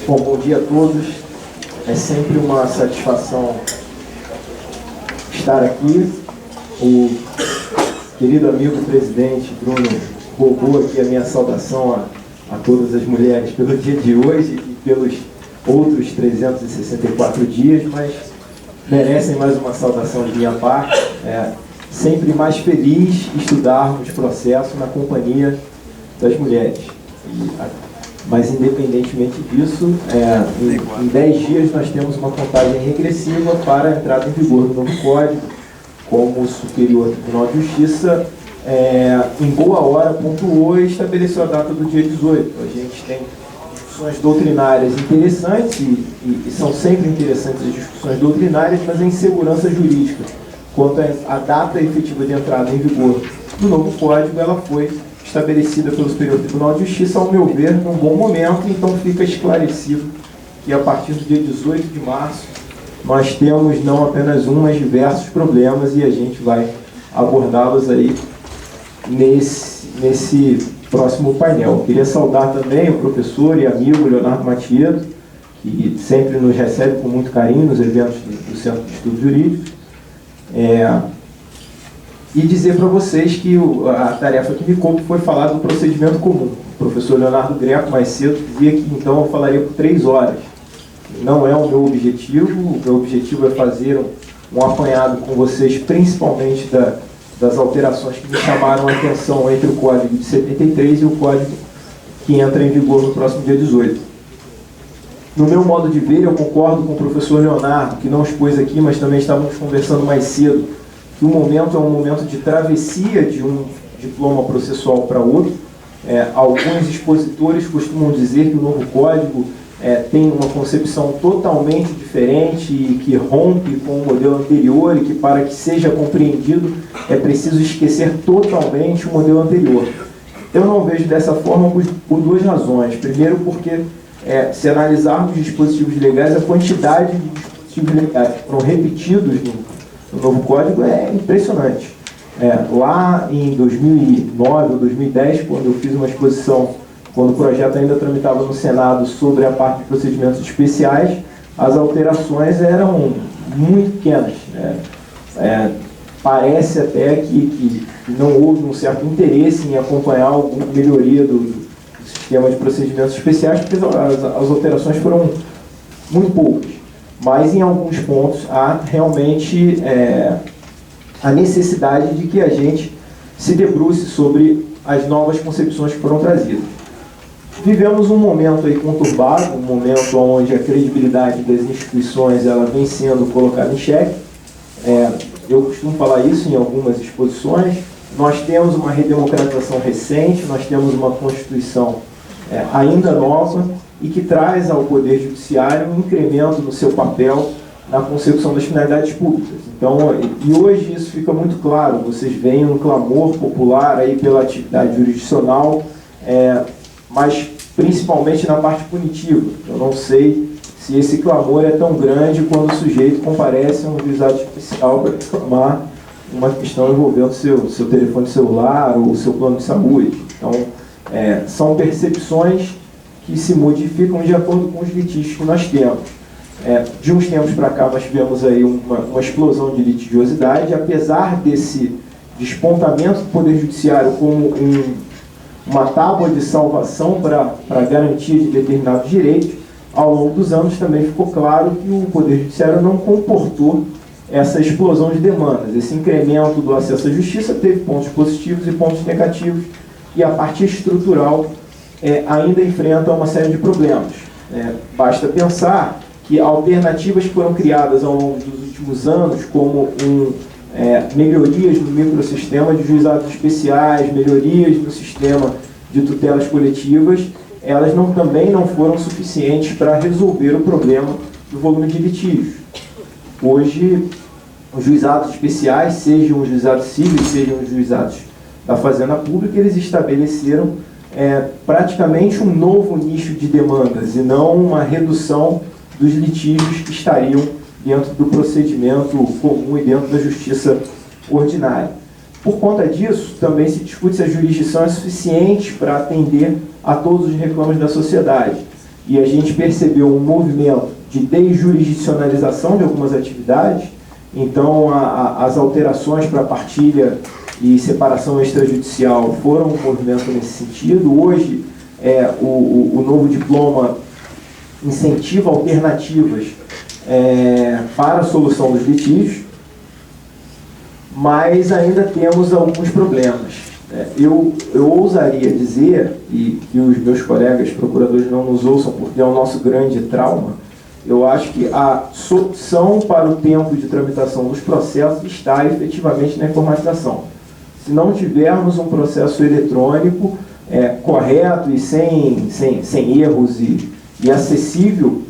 Bom dia a todos. É sempre uma satisfação estar aqui. O querido amigo presidente Bruno roubou aqui a minha saudação a todas as mulheres pelo dia de hoje e pelos outros 364 dias, mas merecem mais uma saudação de minha parte. Sempre mais feliz estudarmos processo na companhia das mulheres. Mas, independentemente disso, em 10 dias nós temos uma contagem regressiva para a entrada em vigor do novo Código, como o Superior Tribunal de Justiça, em boa hora, pontuou e estabeleceu a data do dia 18. A gente tem discussões doutrinárias interessantes, e são sempre interessantes as discussões doutrinárias, mas a insegurança jurídica quanto à data efetiva de entrada em vigor do novo Código, ela foi estabelecida pelo Superior Tribunal de Justiça, ao meu ver, num bom momento. Então fica esclarecido que a partir do dia 18 de março nós temos não apenas um, mas diversos problemas, e a gente vai abordá-los aí nesse próximo painel. Eu queria saudar também o professor e amigo Leonardo Matiedo, que sempre nos recebe com muito carinho nos eventos do Centro de Estudos Jurídicos. E dizer para vocês que a tarefa que me coube foi falar do procedimento comum. O professor Leonardo Greco, mais cedo, dizia que então eu falaria por 3 horas. Não é o meu objetivo. O meu objetivo é fazer um apanhado com vocês, principalmente das alterações que me chamaram a atenção entre o Código de 73 e o Código que entra em vigor no próximo dia 18. No meu modo de ver, eu concordo com o professor Leonardo, que não expôs aqui, mas também estávamos conversando mais cedo, que o momento é um momento de travessia de um diploma processual para outro. Alguns expositores costumam dizer que o novo Código tem uma concepção totalmente diferente e que rompe com o modelo anterior, e que, para que seja compreendido, é preciso esquecer totalmente o modelo anterior. Eu não vejo dessa forma por 2 razões. Primeiro, porque se analisarmos dispositivos legais, a quantidade de dispositivos legais que foram repetidos no novo Código é impressionante. Lá em 2009 ou 2010, quando eu fiz uma exposição, quando o projeto ainda tramitava no Senado sobre a parte de procedimentos especiais, as alterações eram muito pequenas. Parece até que não houve um certo interesse em acompanhar alguma melhoria do sistema de procedimentos especiais, porque as alterações foram muito poucas. Mas, em alguns pontos, há realmente a necessidade de que a gente se debruce sobre as novas concepções que foram trazidas. Vivemos um momento aí conturbado, um momento onde a credibilidade das instituições ela vem sendo colocada em xeque. Eu costumo falar isso em algumas exposições. Nós temos uma redemocratização recente, nós temos uma Constituição ainda nova, e que traz ao Poder Judiciário um incremento no seu papel na consecução das finalidades públicas. Então, e hoje isso fica muito claro. Vocês veem um clamor popular aí pela atividade jurisdicional, mas principalmente na parte punitiva. Eu não sei se esse clamor é tão grande quando o sujeito comparece a um juizado especial para reclamar uma questão envolvendo seu telefone celular ou seu plano de saúde. Então, são percepções que se modificam de acordo com os litígios que nós temos. De uns tempos para cá, nós tivemos aí uma explosão de litigiosidade, apesar desse despontamento do Poder Judiciário como uma tábua de salvação para a garantia de determinados direitos. Ao longo dos anos também ficou claro que o Poder Judiciário não comportou essa explosão de demandas. Esse incremento do acesso à justiça teve pontos positivos e pontos negativos, e a parte estrutural ainda enfrenta uma série de problemas. Basta pensar que alternativas que foram criadas ao longo dos últimos anos, como melhorias no microsistema de juizados especiais, melhorias no sistema de tutelas coletivas, elas também não foram suficientes para resolver o problema do volume de litígios. Hoje, os juizados especiais, sejam os juizados civis, sejam os juizados da Fazenda Pública, eles estabeleceram praticamente um novo nicho de demandas e não uma redução dos litígios que estariam dentro do procedimento comum e dentro da justiça ordinária. Por conta disso, também se discute se a jurisdição é suficiente para atender a todos os reclames da sociedade. e a gente percebeu um movimento de desjurisdicionalização de algumas atividades. Então, as alterações para partilha e separação extrajudicial foram um movimento nesse sentido. Hoje, o novo diploma incentiva alternativas para a solução dos litígios, mas ainda temos alguns problemas. Eu ousaria dizer, e que os meus colegas procuradores não nos ouçam porque é o nosso grande trauma, eu acho que a solução para o tempo de tramitação dos processos está efetivamente na informatização. Se não tivermos um processo eletrônico correto e sem erros e acessível,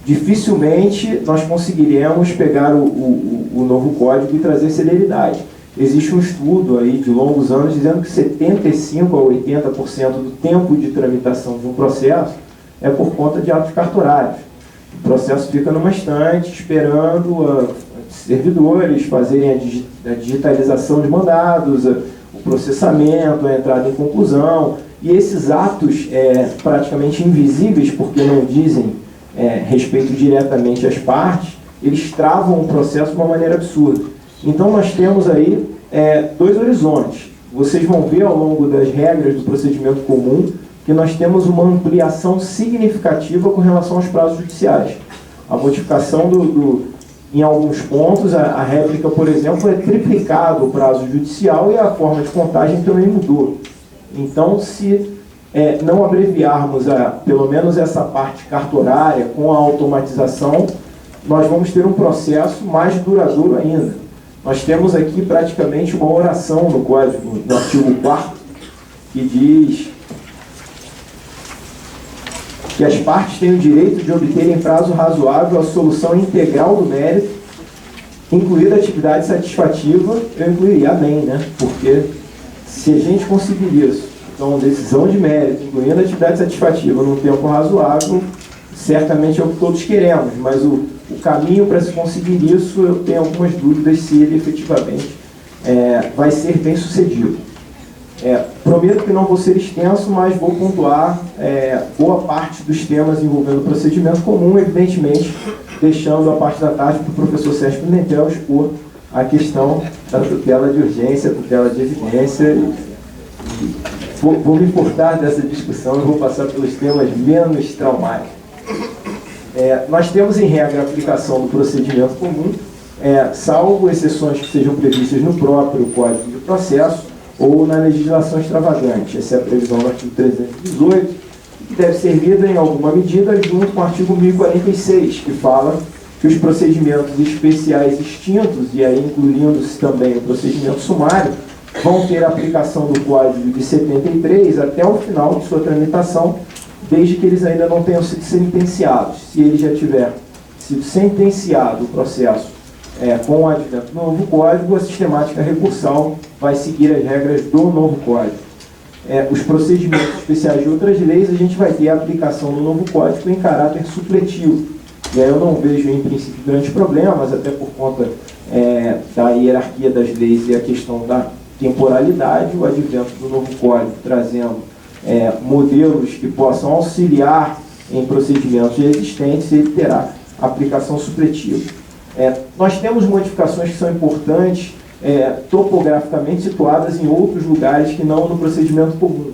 dificilmente nós conseguiremos pegar o novo código e trazer celeridade. Existe um estudo aí de longos anos dizendo que 75% a 80% do tempo de tramitação de um processo é por conta de atos cartorários. O processo fica numa estante esperando servidores fazerem a digitalização de mandados, o processamento, a entrada em conclusão, e esses atos praticamente invisíveis, porque não dizem respeito diretamente às partes, eles travam o processo de uma maneira absurda. Então nós temos aí dois horizontes. Vocês vão ver ao longo das regras do procedimento comum que nós temos uma ampliação significativa com relação aos prazos judiciais. A modificação em alguns pontos, a réplica, por exemplo, é triplicado o prazo judicial e a forma de contagem também mudou. Então, se não abreviarmos pelo menos essa parte cartorária com a automatização, nós vamos ter um processo mais duradouro ainda. Nós temos aqui praticamente uma oração no Código, no artigo 4º, que diz que as partes têm o direito de obter em prazo razoável a solução integral do mérito, incluída a atividade satisfativa. Eu incluiria amém, né? Porque se a gente conseguir isso, então decisão de mérito, incluindo a atividade satisfativa num tempo razoável, certamente é o que todos queremos, mas o caminho para se conseguir isso, eu tenho algumas dúvidas se ele efetivamente vai ser bem sucedido. Prometo que não vou ser extenso, mas vou pontuar boa parte dos temas envolvendo o procedimento comum, evidentemente deixando a parte da tarde para o professor Sérgio Pimentel expor a questão da tutela de urgência, tutela de evidência. Vou me importar dessa discussão e vou passar pelos temas menos traumáticos. Nós temos em regra a aplicação do procedimento comum, salvo exceções que sejam previstas no próprio Código de Processo ou na legislação extravagante. Essa é a previsão do artigo 318, que deve ser lida em alguma medida junto com o artigo 1046, que fala que os procedimentos especiais extintos, e aí incluindo-se também o procedimento sumário, vão ter aplicação do Código de 73 até o final de sua tramitação, desde que eles ainda não tenham sido sentenciados. Se ele já tiver sido sentenciado o processo com o advento do novo Código, a sistemática recursal vai seguir as regras do novo Código. Os procedimentos especiais de outras leis, a gente vai ter a aplicação do novo Código em caráter supletivo. E aí eu não vejo, em princípio, grandes problemas, até por conta da hierarquia das leis e a questão da temporalidade, o advento do novo Código trazendo modelos que possam auxiliar em procedimentos existentes, ele terá aplicação supletiva. Nós temos modificações que são importantes, topograficamente situadas em outros lugares que não no procedimento comum,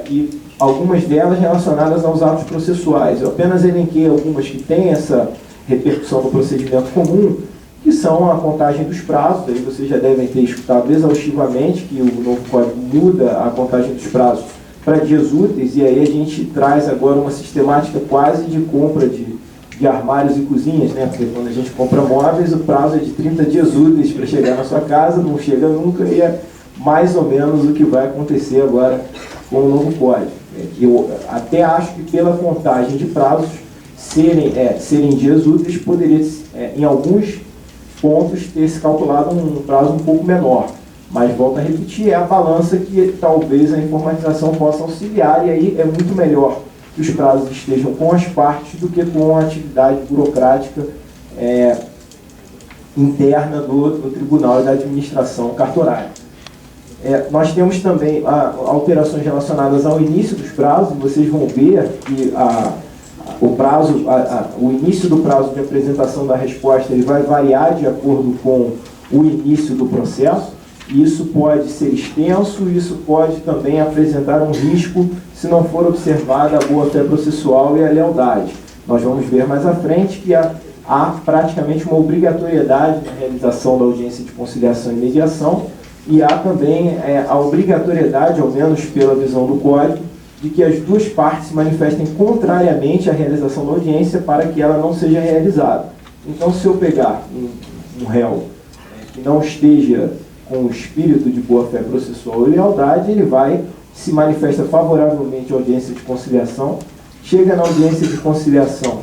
e algumas delas relacionadas aos atos processuais. Eu apenas elenquei algumas que têm essa repercussão no procedimento comum, que são a contagem dos prazos. Aí vocês já devem ter escutado exaustivamente que o novo código muda a contagem dos prazos para dias úteis, e aí a gente traz agora uma sistemática quase de compra de armários e cozinhas, né? Porque quando a gente compra móveis, o prazo é de 30 dias úteis para chegar na sua casa, não chega nunca, e é mais ou menos o que vai acontecer agora com o novo código. Eu até acho que pela contagem de prazos serem dias úteis, poderia, em alguns pontos, ter se calculado um prazo um pouco menor. Mas, volto a repetir, é a balança que talvez a informatização possa auxiliar, e aí é muito melhor que os prazos estejam com as partes do que com a atividade burocrática interna do tribunal e da administração cartorária. Nós temos também alterações relacionadas ao início dos prazos. Vocês vão ver que o início do prazo de apresentação da resposta ele vai variar de acordo com o início do processo, e isso pode ser extenso, isso pode também apresentar um risco se não for observada a boa-fé processual e a lealdade. Nós vamos ver mais à frente que há praticamente uma obrigatoriedade na realização da audiência de conciliação e mediação, e há também a obrigatoriedade, ao menos pela visão do Código, de que as duas partes se manifestem contrariamente à realização da audiência para que ela não seja realizada. Então, se eu pegar um réu que não esteja com o espírito de boa-fé processual e lealdade, ele se manifesta favoravelmente à audiência de conciliação, chega na audiência de conciliação,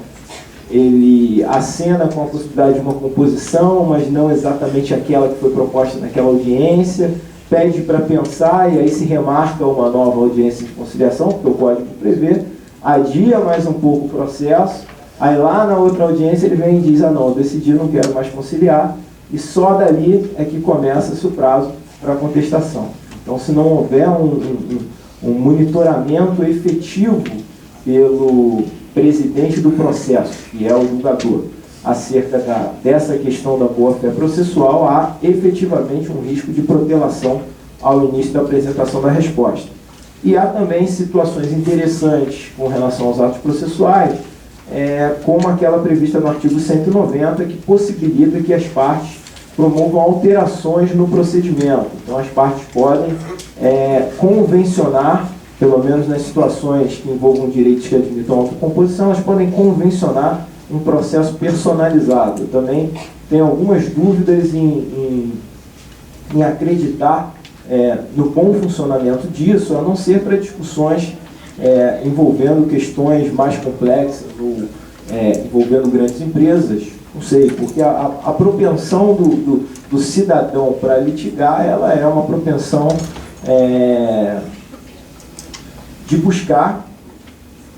ele acena com a possibilidade de uma composição, mas não exatamente aquela que foi proposta naquela audiência, pede para pensar e aí se remarca uma nova audiência de conciliação, porque o Código prevê, adia mais um pouco o processo, aí lá na outra audiência ele vem e diz, não, eu decidi, não quero mais conciliar, e só dali é que começa-se o prazo para a contestação. Então, se não houver um monitoramento efetivo pelo presidente do processo, que é o julgador, acerca dessa questão da boa-fé processual, há efetivamente um risco de protelação ao início da apresentação da resposta. E há também situações interessantes com relação aos atos processuais, como aquela prevista no artigo 190, que possibilita que as partes promovam alterações no procedimento. Então, as partes podem convencionar, pelo menos nas situações que envolvam direitos que admitam autocomposição, elas podem convencionar um processo personalizado. Eu também tenho algumas dúvidas em acreditar no bom funcionamento disso, a não ser para discussões envolvendo questões mais complexas ou envolvendo grandes empresas. Não sei, porque a propensão do cidadão para litigar, ela é uma propensão de buscar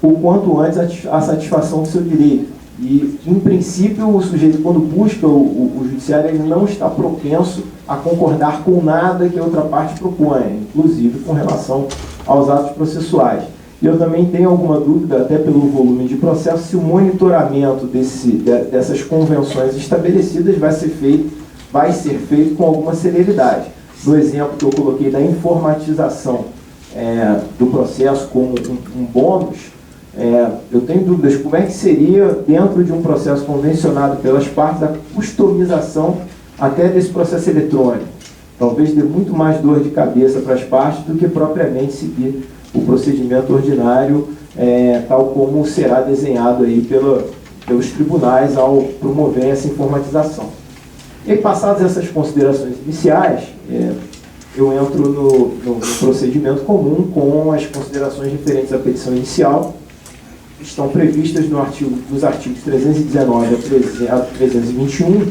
o quanto antes a satisfação do seu direito. E, em princípio, o sujeito, quando busca o judiciário, ele não está propenso a concordar com nada que a outra parte propõe, inclusive com relação aos atos processuais. E eu também tenho alguma dúvida, até pelo volume de processo, se o monitoramento dessas convenções estabelecidas vai ser feito com alguma celeridade. No exemplo que eu coloquei da informatização do processo como um bônus, eu tenho dúvidas como é que seria, dentro de um processo convencionado pelas partes, a customização até desse processo eletrônico. Talvez dê muito mais dor de cabeça para as partes do que propriamente seguir o procedimento ordinário, tal como será desenhado aí pelos tribunais ao promover essa informatização. E aí, passadas essas considerações iniciais, eu entro no procedimento comum com as considerações referentes à petição inicial, que estão previstas nos artigos 319 a 321,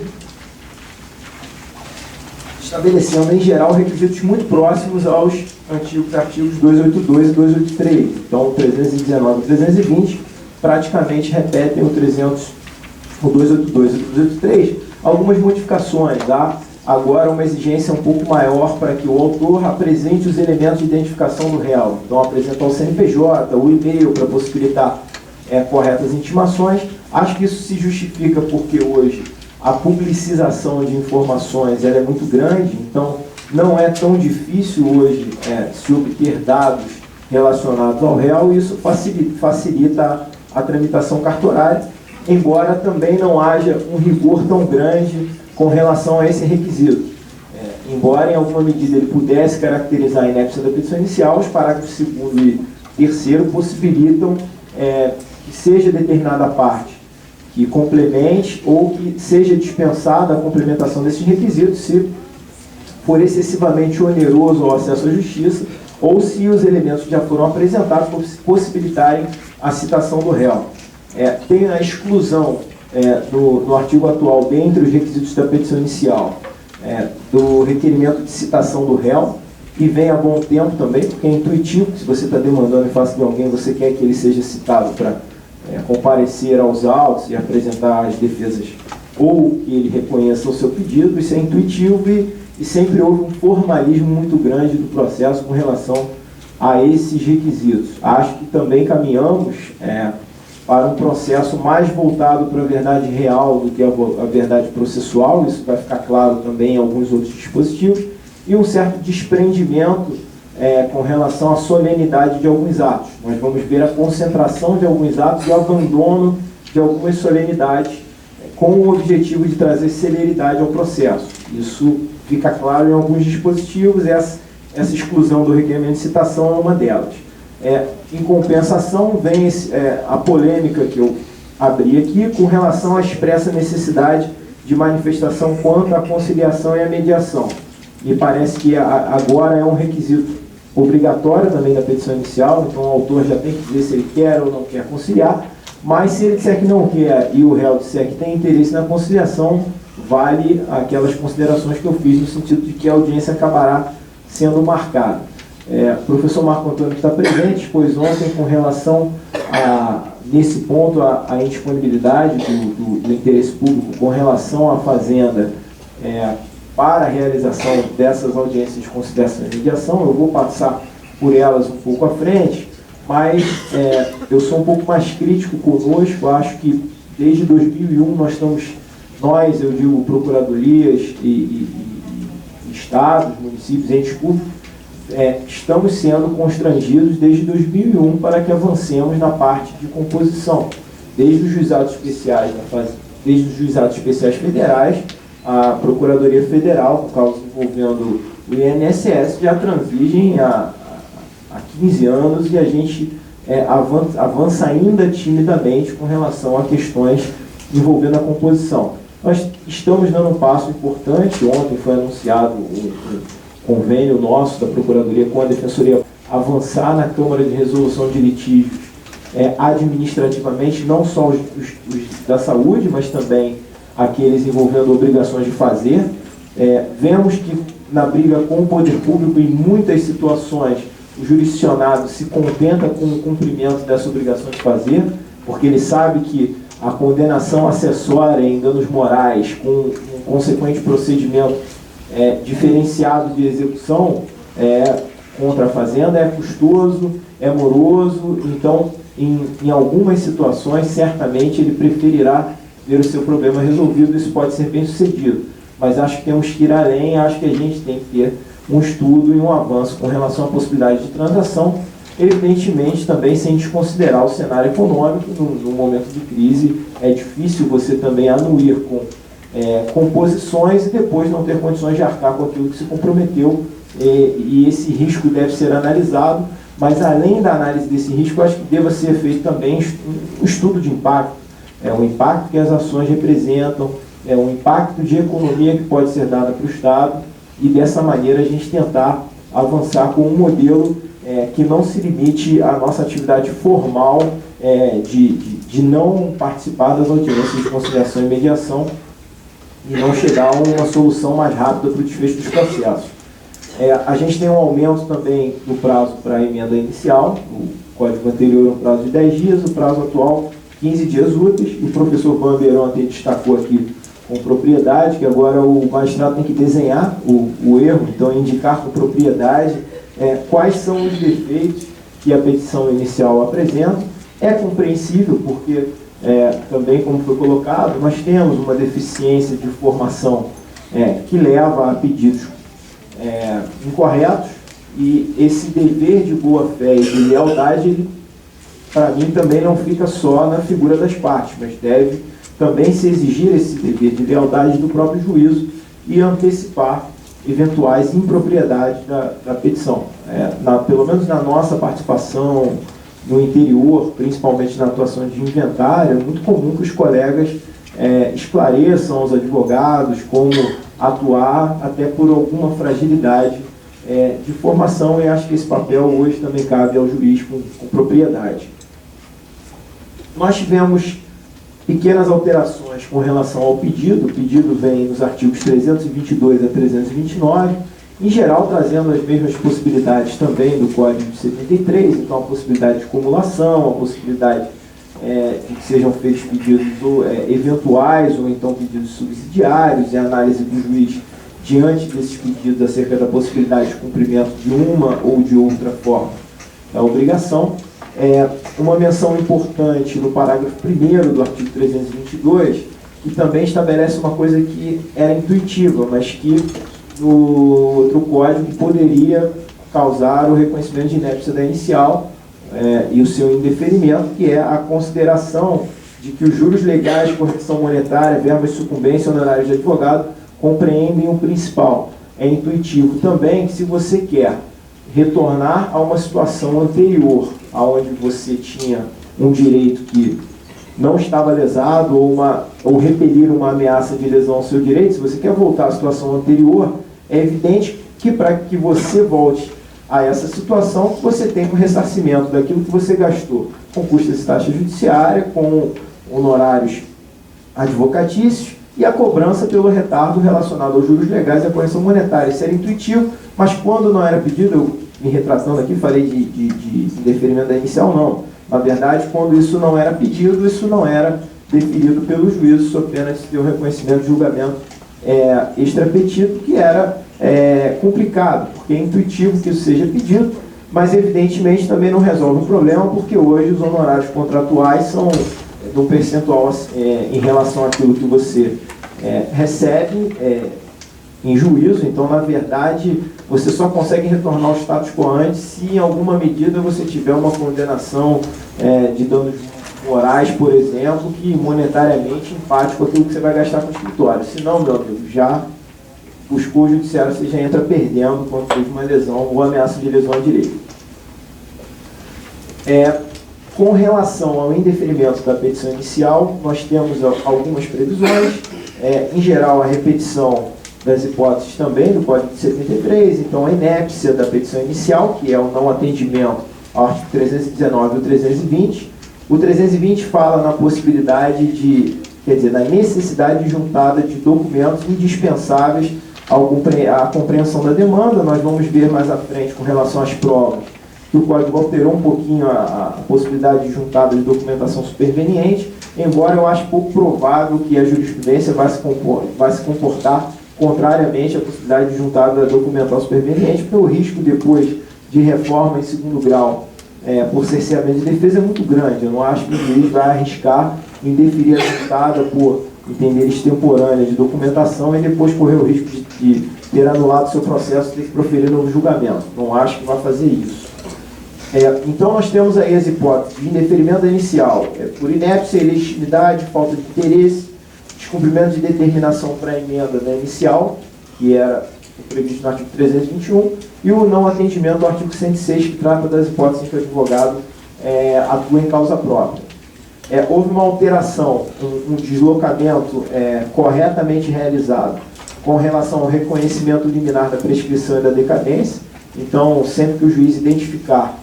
estabelecendo, em geral, requisitos muito próximos aos antigos artigos 282 e 283. Então, o 319 e 320 praticamente repetem o 282 e 283, algumas modificações. Há agora uma exigência um pouco maior para que o autor apresente os elementos de identificação do réu. Então, apresenta o CNPJ, o e-mail para possibilitar corretas intimações. Acho que isso se justifica porque hoje a publicização de informações ela é muito grande, então não é tão difícil hoje se obter dados relacionados ao réu, e isso facilita a tramitação cartorária, embora também não haja um rigor tão grande com relação a esse requisito. Embora em alguma medida ele pudesse caracterizar a inépcia da petição inicial, os parágrafos 2º e 3º possibilitam que seja determinada parte que complemente ou que seja dispensada a complementação desses requisitos se for excessivamente oneroso o acesso à justiça ou se os elementos que já foram apresentados possibilitarem a citação do réu. Tem a exclusão no artigo atual, dentre os requisitos da petição inicial, do requerimento de citação do réu, e vem a bom tempo também, porque é intuitivo, se você está demandando em face de alguém, você quer que ele seja citado para comparecer aos autos e apresentar as defesas, ou que ele reconheça o seu pedido. Isso é intuitivo e sempre houve um formalismo muito grande do processo com relação a esses requisitos. Acho que também caminhamos para um processo mais voltado para a verdade real do que a verdade processual. Isso vai ficar claro também em alguns outros dispositivos, e um certo desprendimento com relação à solenidade de alguns atos. Nós vamos ver a concentração de alguns atos e o abandono de algumas solenidades, com o objetivo de trazer celeridade ao processo. Isso fica claro em alguns dispositivos. Essa exclusão do requerimento de citação é uma delas. Em compensação, vem a polêmica que eu abri aqui com relação à expressa necessidade de manifestação quanto à conciliação e à mediação. Me parece que agora é um requisito obrigatório também da petição inicial, então o autor já tem que dizer se ele quer ou não quer conciliar, mas se ele disser que não quer e o réu disser que tem interesse na conciliação, vale aquelas considerações que eu fiz no sentido de que a audiência acabará sendo marcada. O professor Marco Antônio, que está presente, expôs ontem com relação nesse ponto, a indisponibilidade do interesse público com relação à fazenda para a realização dessas audiências de conciliação e mediação. Eu vou passar por elas um pouco à frente, mas eu sou um pouco mais crítico conosco. Acho que desde 2001 eu digo procuradorias e estados, municípios, entes públicos, estamos sendo constrangidos desde 2001 para que avancemos na parte de composição, desde os juizados especiais, federais, a Procuradoria Federal, por causa envolvendo o INSS, já transigem há 15 anos, e a gente avança ainda timidamente com relação a questões envolvendo a composição. Nós estamos dando um passo importante. Ontem foi anunciado um convênio nosso da Procuradoria com a Defensoria avançar na Câmara de Resolução de Litígios administrativamente, não só os da saúde, mas também aqueles envolvendo obrigações de fazer. Vemos que na briga com o poder público, em muitas situações, o jurisdicionado se contenta com o cumprimento dessa obrigação de fazer, porque ele sabe que a condenação acessória em danos morais, com um consequente procedimento diferenciado de execução contra a fazenda, é custoso, é moroso. Então, em algumas situações, certamente ele preferirá ver o seu problema resolvido. Isso pode ser bem sucedido, mas acho que temos que ir além. Acho que a gente tem que ter um estudo e um avanço com relação à possibilidade de transação, evidentemente também sem desconsiderar o cenário econômico. No momento de crise é difícil você também anuir com composições e depois não ter condições de arcar com aquilo que se comprometeu, e esse risco deve ser analisado. Mas além da análise desse risco, acho que deva ser feito também um estudo de impacto, o impacto que as ações representam, um impacto de economia que pode ser dado para o Estado, e dessa maneira a gente tentar avançar com um modelo que não se limite à nossa atividade formal de não participar das audiências de conciliação e mediação, e não chegar a uma solução mais rápida para o desfecho dos processos. A gente tem um aumento também do prazo para a emenda inicial. O código anterior é um prazo de 10 dias, o prazo atual 15 dias úteis. O professor Vanberon até destacou aqui com propriedade, que agora o magistrado tem que desenhar o erro, então indicar com propriedade quais são os defeitos que a petição inicial apresenta. É compreensível, porque também, como foi colocado, nós temos uma deficiência de formação que leva a pedidos incorretos, e esse dever de boa-fé e de lealdade, para mim, também não fica só na figura das partes, mas deve também se exigir esse dever de lealdade do próprio juízo e antecipar eventuais impropriedades da petição. Pelo menos na nossa participação no interior, principalmente na atuação de inventário, é muito comum que os colegas esclareçam aos advogados como atuar, até por alguma fragilidade de formação, e acho que esse papel hoje também cabe ao juiz com propriedade. Nós tivemos pequenas alterações com relação ao pedido. O pedido vem nos artigos 322 a 329, em geral trazendo as mesmas possibilidades também do Código de 73, então a possibilidade de acumulação, a possibilidade de que sejam feitos pedidos eventuais ou então pedidos subsidiários, e a análise do juiz diante desses pedidos acerca da possibilidade de cumprimento de uma ou de outra forma da obrigação. Uma menção importante no parágrafo 1º do artigo 322, que também estabelece uma coisa que era intuitiva, mas que no outro código poderia causar o reconhecimento de inépcia da inicial e o seu indeferimento, que é a consideração de que os juros legais, correção monetária, verbas de sucumbência, honorários de advogado, compreendem o principal. É intuitivo também que, se você quer retornar a uma situação anterior, onde você tinha um direito que não estava lesado ou repelir uma ameaça de lesão ao seu direito, se você quer voltar à situação anterior, é evidente que para que você volte a essa situação, você tem um ressarcimento daquilo que você gastou com custas e taxa judiciária, com honorários advocatícios e a cobrança pelo retardo relacionado aos juros legais e à correção monetária. Isso era intuitivo, mas quando não era pedido, eu me retratando aqui, falei de deferimento da inicial, não. Na verdade, quando isso não era pedido, isso não era definido pelo juízo, sob pena de ter o reconhecimento de julgamento extrapetito, que era complicado, porque é intuitivo que isso seja pedido, mas evidentemente também não resolve o problema, porque hoje os honorários contratuais são de um percentual em relação àquilo que você recebe em juízo. Então, na verdade, você só consegue retornar ao status quo antes se, em alguma medida, você tiver uma condenação de danos morais, por exemplo, que monetariamente empate com aquilo que você vai gastar com o escritório. Se não, meu amigo, já buscou o judiciário, você já entra perdendo quando teve uma lesão ou ameaça de lesão à direito. Com relação ao indeferimento da petição inicial, nós temos algumas previsões. Em geral, a repetição das hipóteses também do Código de 73, então a inépcia da petição inicial, que é o não atendimento ao artigo 319 e o 320. O 320 fala na possibilidade da necessidade de juntada de documentos indispensáveis à compreensão da demanda. Nós vamos ver mais à frente, com relação às provas, que o Código alterou um pouquinho a possibilidade de juntada de documentação superveniente, embora eu ache pouco provável que a jurisprudência vai se comportar contrariamente à possibilidade de juntada documental superveniente, porque o risco depois de reforma em segundo grau por cerceamento de defesa é muito grande. Eu não acho que o juiz vai arriscar em deferir a juntada por entender extemporânea de documentação e depois correr o risco de ter anulado seu processo e ter que proferir novo julgamento. Não acho que vai fazer isso. Então, nós temos aí as hipóteses de indeferimento inicial por inépcia, ilegitimidade, falta de interesse, descumprimento de determinação para a emenda da inicial, que era previsto no artigo 321, e o não atendimento ao artigo 106, que trata das hipóteses em que o advogado atua em causa própria. Houve uma alteração, um deslocamento corretamente realizado com relação ao reconhecimento liminar da prescrição e da decadência. Então, sempre que o juiz identificar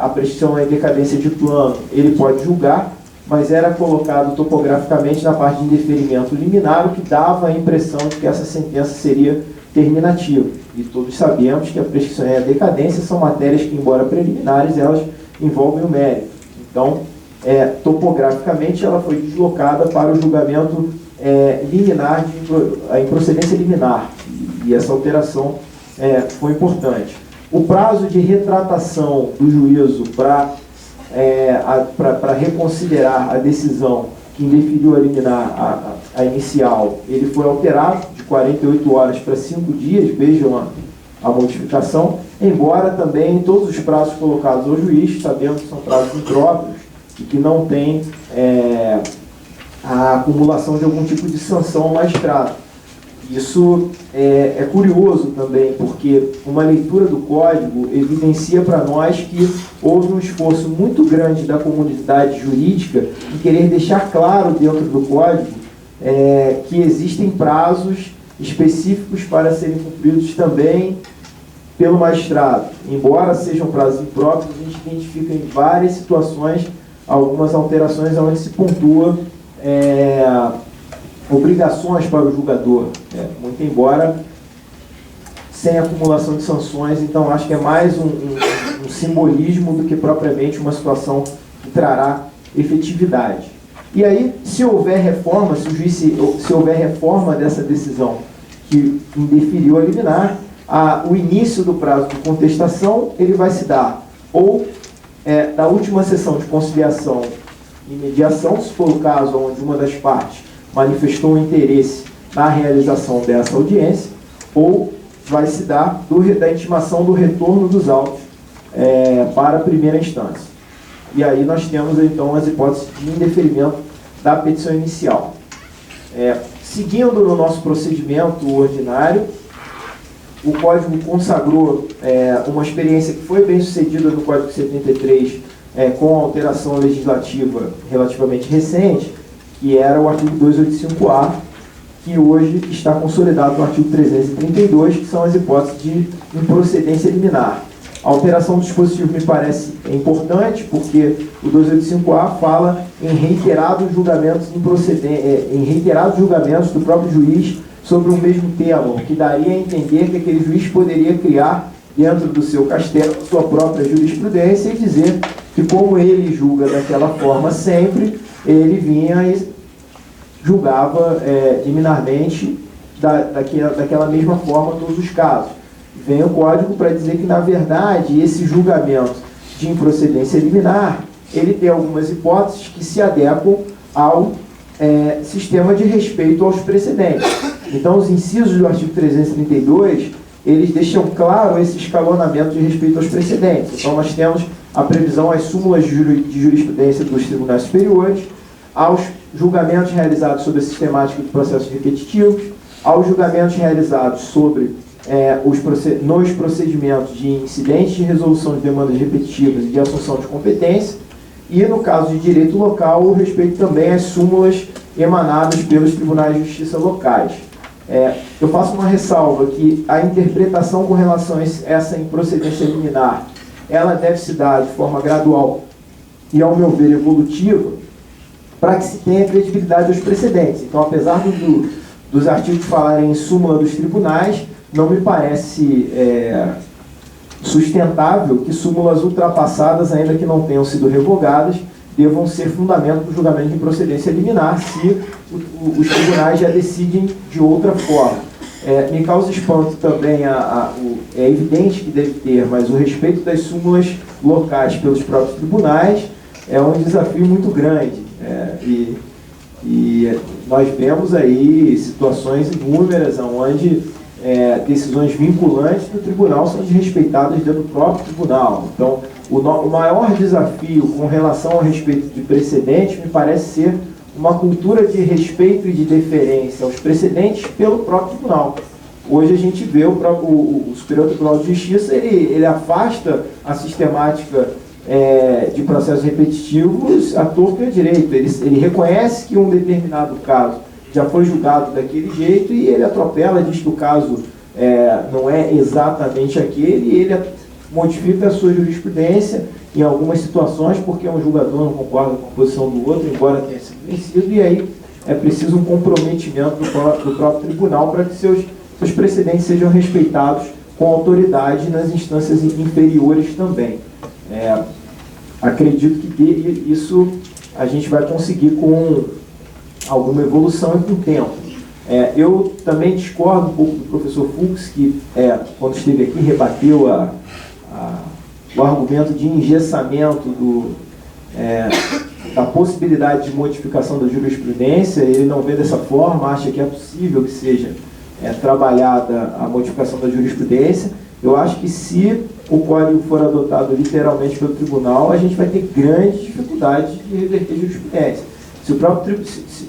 a prescrição e a decadência de plano, ele pode julgar, mas era colocado topograficamente na parte de indeferimento liminar, o que dava a impressão de que essa sentença seria terminativa. E todos sabemos que a prescrição e a decadência são matérias que, embora preliminares, elas envolvem o mérito. Então, topograficamente, ela foi deslocada para o julgamento liminar, a improcedência liminar, e essa alteração foi importante. O prazo de retratação do juízo para reconsiderar a decisão que indeferiu a liminar a inicial, ele foi alterado de 48 horas para 5 dias, vejam a modificação, embora também todos os prazos colocados ao juiz, sabemos que são prazos impróprios e que não tem a acumulação de algum tipo de sanção ao magistrado. Isso é curioso também, porque uma leitura do Código evidencia para nós que houve um esforço muito grande da comunidade jurídica em querer deixar claro dentro do Código que existem prazos específicos para serem cumpridos também pelo magistrado. Embora sejam prazos impróprios, a gente identifica em várias situações algumas alterações onde se pontua obrigações para o julgador, muito embora sem acumulação de sanções. Então acho que é mais um simbolismo do que propriamente uma situação que trará efetividade. E aí, se houver reforma, se houver reforma dessa decisão que indeferiu a liminar, o início do prazo de contestação ele vai se dar ou da última sessão de conciliação e mediação, se for o caso onde uma das partes manifestou um interesse na realização dessa audiência, ou vai se dar da intimação do retorno dos autos para a primeira instância. E aí nós temos, então, as hipóteses de indeferimento da petição inicial. Seguindo no nosso procedimento ordinário, o Código consagrou uma experiência que foi bem sucedida no Código 73, com alteração legislativa relativamente recente, que era o artigo 285-A, que hoje está consolidado no artigo 332, que são as hipóteses de improcedência liminar. A alteração do dispositivo me parece importante, porque o 285-A fala em reiterados julgamentos do próprio juiz sobre o mesmo tema, o que daria a entender que aquele juiz poderia criar, dentro do seu castelo, sua própria jurisprudência e dizer que, como ele julga daquela forma sempre, ele vinha e julgava liminarmente daquela mesma forma todos os casos. Vem o Código para dizer que, na verdade, esse julgamento de improcedência liminar, ele tem algumas hipóteses que se adequam ao sistema de respeito aos precedentes. Então, os incisos do artigo 332, eles deixam claro esse escalonamento de respeito aos precedentes. Então, nós temos a previsão às súmulas de jurisprudência dos tribunais superiores, aos julgamentos realizados sobre a sistemática de processos repetitivos, aos julgamentos realizados sobre nos procedimentos de incidentes de resolução de demandas repetitivas e de assunção de competência, e, no caso de direito local, o respeito também às súmulas emanadas pelos tribunais de justiça locais. Eu faço uma ressalva que a interpretação com relação a essa improcedência liminar, ela deve se dar de forma gradual e, ao meu ver, evolutiva, para que se tenha credibilidade aos precedentes. Então, apesar dos artigos falarem em súmula dos tribunais, não me parece sustentável que súmulas ultrapassadas, ainda que não tenham sido revogadas, devam ser fundamento do julgamento de improcedência liminar se os tribunais já decidem de outra forma. Me causa espanto também, é evidente que deve ter, mas o respeito das súmulas locais pelos próprios tribunais é um desafio muito grande. E nós vemos aí situações inúmeras onde decisões vinculantes do tribunal são desrespeitadas dentro do próprio tribunal. Então, o maior desafio com relação ao respeito de precedentes me parece ser uma cultura de respeito e de deferência aos precedentes pelo próprio tribunal. Hoje a gente vê o Superior Tribunal de Justiça, ele afasta a sistemática de processos repetitivos à torta e à direita. Ele reconhece que um determinado caso já foi julgado daquele jeito e ele atropela, diz que o caso não é exatamente aquele, e ele modifica a sua jurisprudência em algumas situações porque um julgador não concorda com a posição do outro, embora tenha sido vencido, e aí é preciso um comprometimento do próprio tribunal para que seus precedentes sejam respeitados com autoridade nas instâncias inferiores também. Acredito que isso a gente vai conseguir com alguma evolução e com o tempo. Eu também discordo um pouco do professor Fux, que, quando esteve aqui, rebateu o argumento de engessamento da possibilidade de modificação da jurisprudência. Ele não vê dessa forma, acha que é possível que seja trabalhada a modificação da jurisprudência. Eu acho que, se o código for adotado literalmente pelo tribunal, a gente vai ter grandes dificuldades de reverter jurisprudência.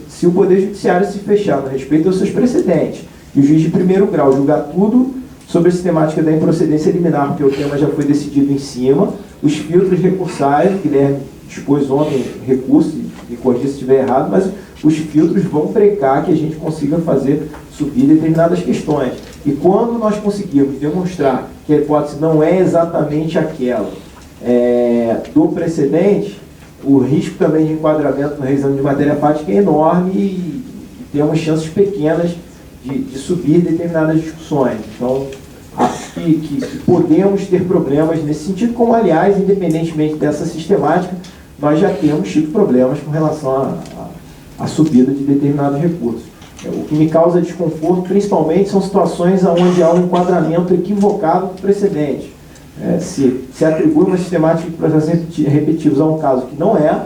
Se o Poder Judiciário se fechar no respeito aos seus precedentes, e o juiz de primeiro grau julgar tudo sobre a sistemática da improcedência liminar, porque o tema já foi decidido em cima, os filtros recursais, que Guilherme dispôs ontem recurso, me corrija se estiver errado, mas os filtros vão precar que a gente consiga fazer subir determinadas questões. E quando nós conseguirmos demonstrar que a hipótese não é exatamente aquela do precedente, o risco também de enquadramento no reexame de matéria fática é enorme e temos chances pequenas de subir determinadas discussões. Então, acho que podemos ter problemas nesse sentido, como, aliás, independentemente dessa sistemática, nós já temos tido problemas com relação à subida de determinados recursos. O que me causa desconforto, principalmente, são situações onde há um enquadramento equivocado do precedente. se atribui uma sistemática de processos repetitivos a um caso que não é,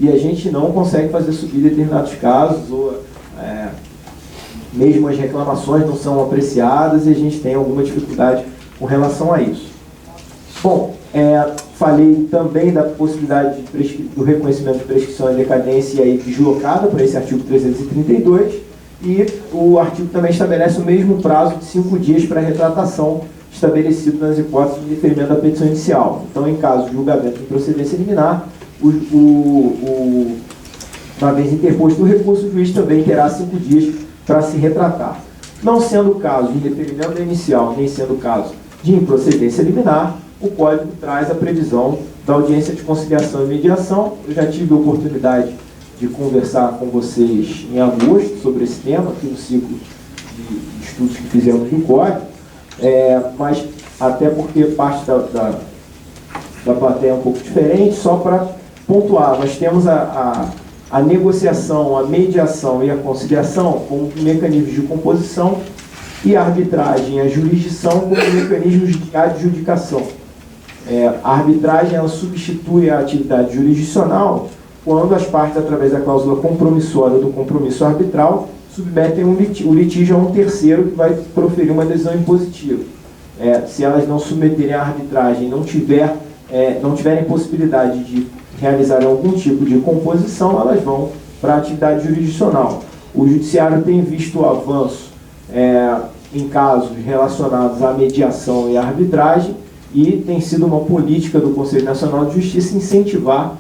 e a gente não consegue fazer subir determinados casos, ou mesmo as reclamações não são apreciadas, e a gente tem alguma dificuldade com relação a isso. Bom, falei também da possibilidade do reconhecimento de prescrição e decadência aí deslocada para esse artigo 332, e o artigo também estabelece o mesmo prazo de 5 dias para a retratação estabelecido nas hipóteses de deferimento da petição inicial. Então, em caso de julgamento de procedência liminar, uma vez interposto o recurso, o juiz também terá 5 dias para se retratar. Não sendo o caso de indeferimento inicial, nem sendo o caso de improcedência liminar, o Código traz a previsão da audiência de conciliação e mediação. Eu já tive a oportunidade de conversar com vocês em agosto sobre esse tema, aqui no ciclo de estudos que fizemos no Código, mas até porque parte da plateia é um pouco diferente, só para pontuar, nós temos a negociação, a mediação e a conciliação como mecanismos de composição, e a arbitragem e a jurisdição como mecanismos de adjudicação. A arbitragem ela substitui a atividade jurisdicional quando as partes, através da cláusula compromissória do compromisso arbitral, submetem o litígio a um terceiro que vai proferir uma decisão impositiva. Se elas não submeterem à arbitragem, não tiverem possibilidade de realizar algum tipo de composição, elas vão para a atividade jurisdicional. O Judiciário tem visto o avanço em casos relacionados à mediação e à arbitragem, e tem sido uma política do Conselho Nacional de Justiça incentivar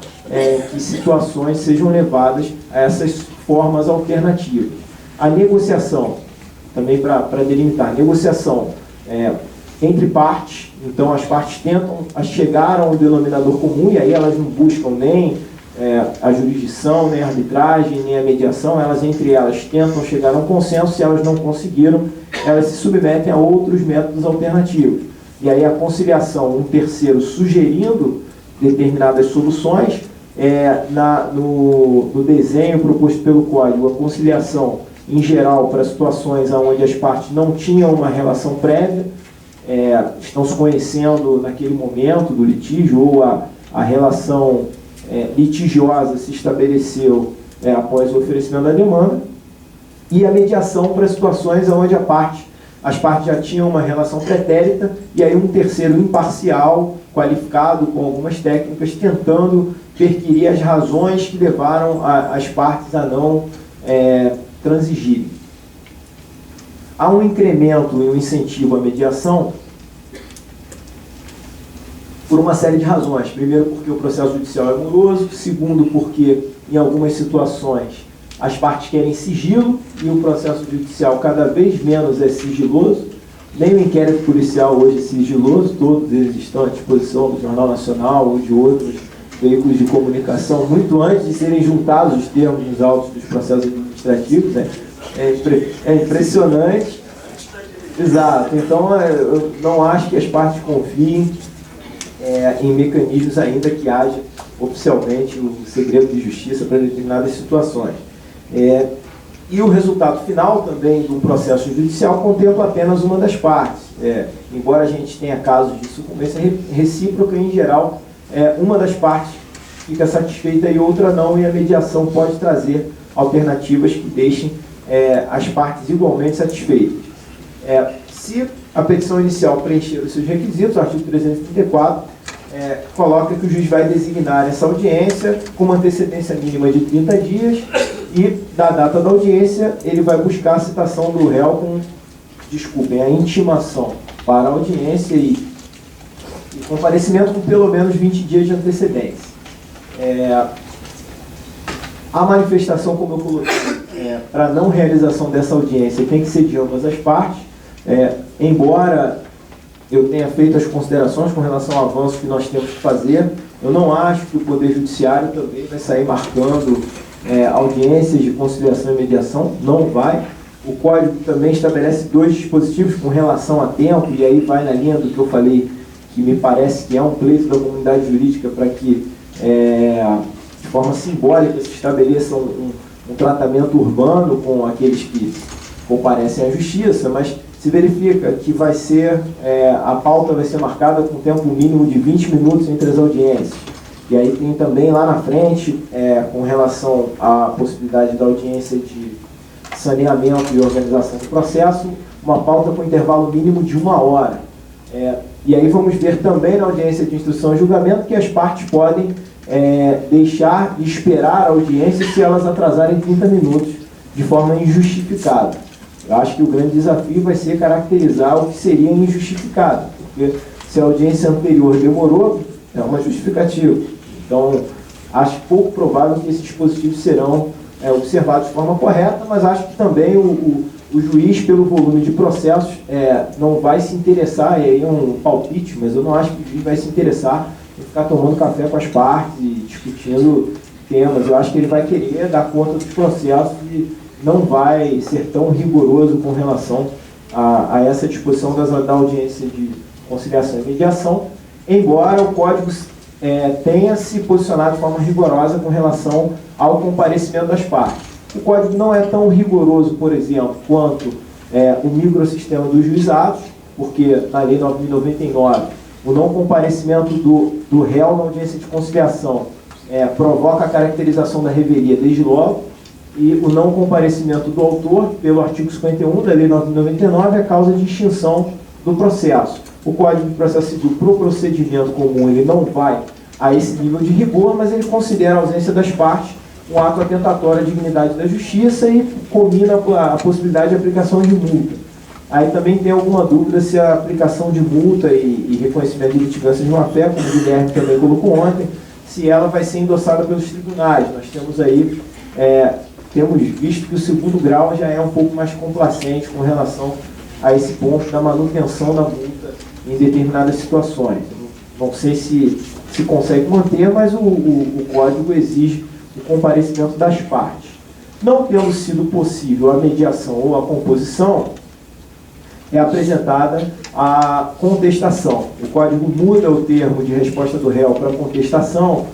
que situações sejam levadas a essas formas alternativas. A negociação, também para delimitar, a negociação entre partes, então as partes tentam chegar a um denominador comum, e aí elas não buscam nem a jurisdição, nem a arbitragem, nem a mediação, elas entre elas tentam chegar a um consenso. Se elas não conseguiram, elas se submetem a outros métodos alternativos. E aí a conciliação, um terceiro sugerindo determinadas soluções, no desenho proposto pelo Código, a conciliação, em geral, para situações onde as partes não tinham uma relação prévia, estão se conhecendo naquele momento do litígio, ou a relação litigiosa se estabeleceu após o oferecimento da demanda, e a mediação para situações onde as partes já tinham uma relação pretérita, e aí um terceiro imparcial, qualificado com algumas técnicas, tentando perquirir as razões que levaram as partes a não transigirem. Há um incremento e um incentivo à mediação por uma série de razões. Primeiro, porque o processo judicial é moroso. Segundo, porque em algumas situações as partes querem sigilo, e o processo judicial cada vez menos é sigiloso. Nem o inquérito policial hoje é sigiloso, todos eles estão à disposição do Jornal Nacional ou de outros veículos de comunicação, muito antes de serem juntados os termos nos autos dos processos administrativos. É impressionante. Exato. Então, eu não acho que as partes confiem em mecanismos ainda que haja oficialmente o segredo de justiça para determinadas situações. E o resultado final também do processo judicial contempla apenas uma das partes. Embora a gente tenha casos de sucumbência recíproca, em geral, uma das partes fica satisfeita e outra não, e a mediação pode trazer alternativas que deixem as partes igualmente satisfeitas. Se a petição inicial preencher os seus requisitos, o artigo 334 coloca que o juiz vai designar essa audiência com uma antecedência mínima de 30 dias, e da data da audiência ele vai buscar a citação do réu a intimação para a audiência e comparecimento com pelo menos 20 dias de antecedência. A manifestação, como eu coloquei, para não realização dessa audiência tem que ser de ambas as partes, embora eu tenha feito as considerações com relação ao avanço que nós temos que fazer, eu não acho que o Poder Judiciário também vai sair marcando audiências de conciliação e mediação, não vai. O Código também estabelece 2 dispositivos com relação a tempo, e aí vai na linha do que eu falei, que me parece que é um pleito da comunidade jurídica para que, de forma simbólica, se estabeleça um tratamento urbano com aqueles que comparecem à justiça, mas se verifica que vai ser, a pauta vai ser marcada com tempo mínimo de 20 minutos entre as audiências. E aí tem também lá na frente, com relação à possibilidade da audiência de saneamento e organização do processo, uma pauta com intervalo mínimo de 1 hora. E aí vamos ver também na audiência de instrução e julgamento que as partes podem deixar de esperar a audiência se elas atrasarem 30 minutos de forma injustificada. Eu acho que o grande desafio vai ser caracterizar o que seria injustificado, porque se a audiência anterior demorou, é uma justificativa. Então, acho pouco provável que esses dispositivos serão observados de forma correta, mas acho que também o juiz, pelo volume de processos, não vai se interessar, e aí é um palpite, mas eu não acho que o juiz vai se interessar em ficar tomando café com as partes e discutindo temas. Eu acho que ele vai querer dar conta dos processos e não vai ser tão rigoroso com relação a essa disposição da audiência de conciliação e mediação, embora o Código tenha se posicionado de forma rigorosa com relação ao comparecimento das partes. O Código não é tão rigoroso, por exemplo, quanto o microsistema dos juizados, porque na Lei 9.099, o não comparecimento do réu na audiência de conciliação provoca a caracterização da revelia desde logo, e o não comparecimento do autor, pelo artigo 51 da Lei 9.099, é causa de extinção do processo. O Código de Processo Civil, para o procedimento comum, ele não vai a esse nível de rigor, mas ele considera a ausência das partes um ato atentatório à dignidade da justiça e combina a possibilidade de aplicação de multa. Aí também tem alguma dúvida se a aplicação de multa e reconhecimento de litigância de má-fé, como o Guilherme também colocou ontem, se ela vai ser endossada pelos tribunais. Nós temos aí, temos visto que o segundo grau já é um pouco mais complacente com relação a esse ponto da manutenção da multa em determinadas situações. Não sei se consegue manter, mas o Código exige o comparecimento das partes. Não tendo sido possível a mediação ou a composição, é apresentada a contestação. O Código muda o termo de resposta do réu para contestação,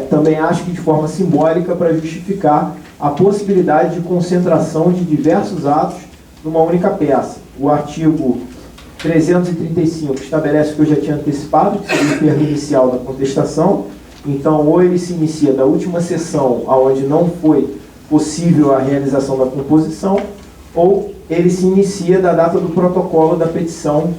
também acho que de forma simbólica, para justificar a possibilidade de concentração de diversos atos numa única peça. O artigo 335 estabelece o que eu já tinha antecipado, que seria o termo inicial da contestação. Então, ou ele se inicia da última sessão, onde não foi possível a realização da composição, ou ele se inicia da data do protocolo da petição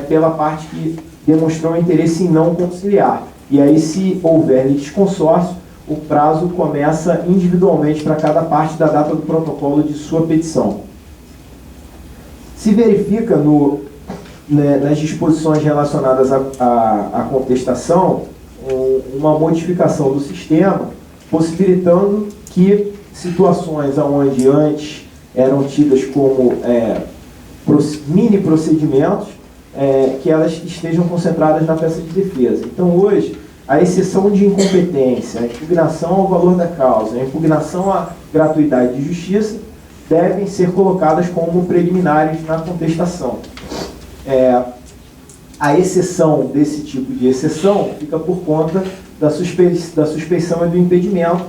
pela parte que demonstrou interesse em não conciliar. E aí, se houver litisconsórcio, o prazo começa individualmente para cada parte da data do protocolo de sua petição. Se verifica nas disposições relacionadas à contestação uma modificação do sistema, possibilitando que situações onde antes eram tidas como mini procedimentos, que elas estejam concentradas na peça de defesa. Então, hoje, a exceção de incompetência, a impugnação ao valor da causa, a impugnação à gratuidade de justiça, devem ser colocadas como preliminares na contestação. A exceção desse tipo de exceção fica por conta da suspeição e do impedimento,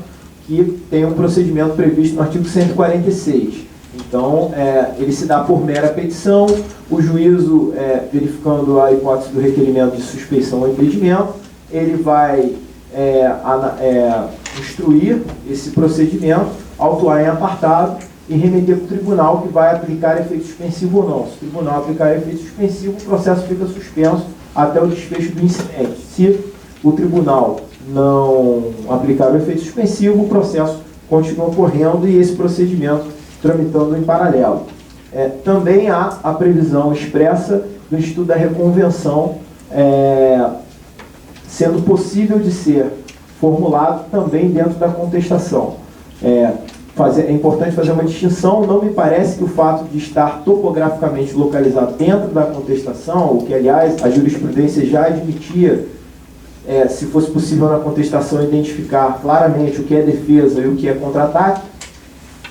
que tem um procedimento previsto no artigo 146. Então, ele se dá por mera petição, o juízo, verificando a hipótese do requerimento de suspeição ou impedimento, ele vai instruir esse procedimento, autuar em apartado e remeter para o tribunal, que vai aplicar efeito suspensivo ou não. Se o tribunal aplicar efeito suspensivo, o processo fica suspenso até o desfecho do incidente. Se o tribunal não aplicar o efeito suspensivo, o processo continua correndo e esse procedimento tramitando em paralelo. Também há a previsão expressa do Instituto da Reconvenção, sendo possível de ser formulado também dentro da contestação. É importante fazer uma distinção. Não me parece que o fato de estar topograficamente localizado dentro da contestação, o que, aliás, a jurisprudência já admitia, se fosse possível na contestação identificar claramente o que é defesa e o que é contra-ataque,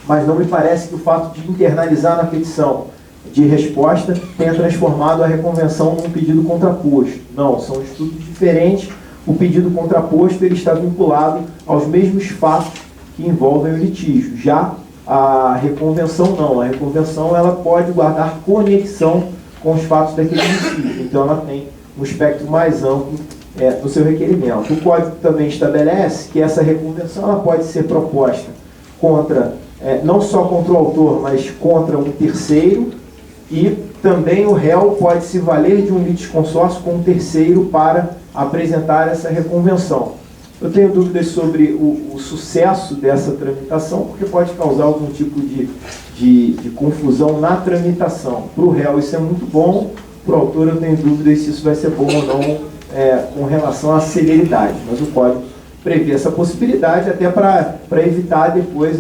mas não me parece que o fato de internalizar na petição de resposta tenha transformado a reconvenção num pedido contraposto. Não, são estudos diferentes. O pedido contraposto ele está vinculado aos mesmos fatos que envolvem o litígio. Já A reconvenção não. A reconvenção ela pode guardar conexão com os fatos daquele homicídio. Então ela tem um espectro mais amplo no seu requerimento. O Código também estabelece que essa reconvenção ela pode ser proposta contra, não só contra o autor, mas contra um terceiro, e também o réu pode se valer de um litisconsórcio com um terceiro para apresentar essa reconvenção. Eu tenho dúvidas sobre o sucesso dessa tramitação, porque pode causar algum tipo de confusão na tramitação. Para o réu isso é muito bom, para o autor eu tenho dúvidas se isso vai ser bom ou não com relação à celeridade, mas o Código prevê essa possibilidade até para evitar depois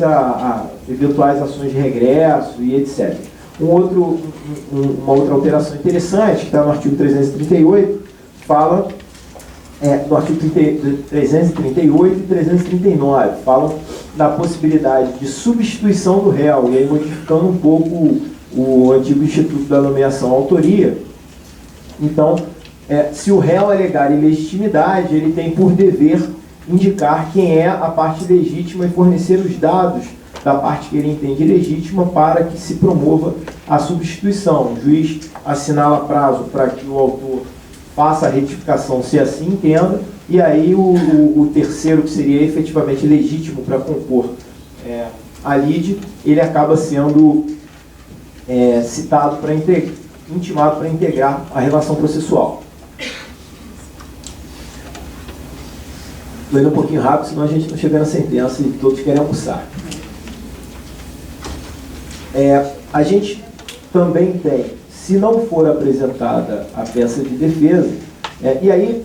eventuais ações de regresso e etc. Uma outra alteração interessante, que está no artigo 338, fala, no artigo 338 e 339, falam da possibilidade de substituição do réu, e aí modificando um pouco o antigo Instituto da Nomeação à Autoria. Então, se o réu alegar ilegitimidade, ele tem por dever indicar quem é a parte legítima e fornecer os dados da parte que ele entende legítima para que se promova a substituição. O juiz assinala prazo para que o autor faça a retificação, se assim entenda, e aí o terceiro, que seria efetivamente legítimo para compor a lide, ele acaba sendo citado para intimado para integrar a relação processual. Estou indo um pouquinho rápido, senão a gente não chega na sentença e todos querem almoçar. A gente também tem, se não for apresentada a peça de defesa, e aí,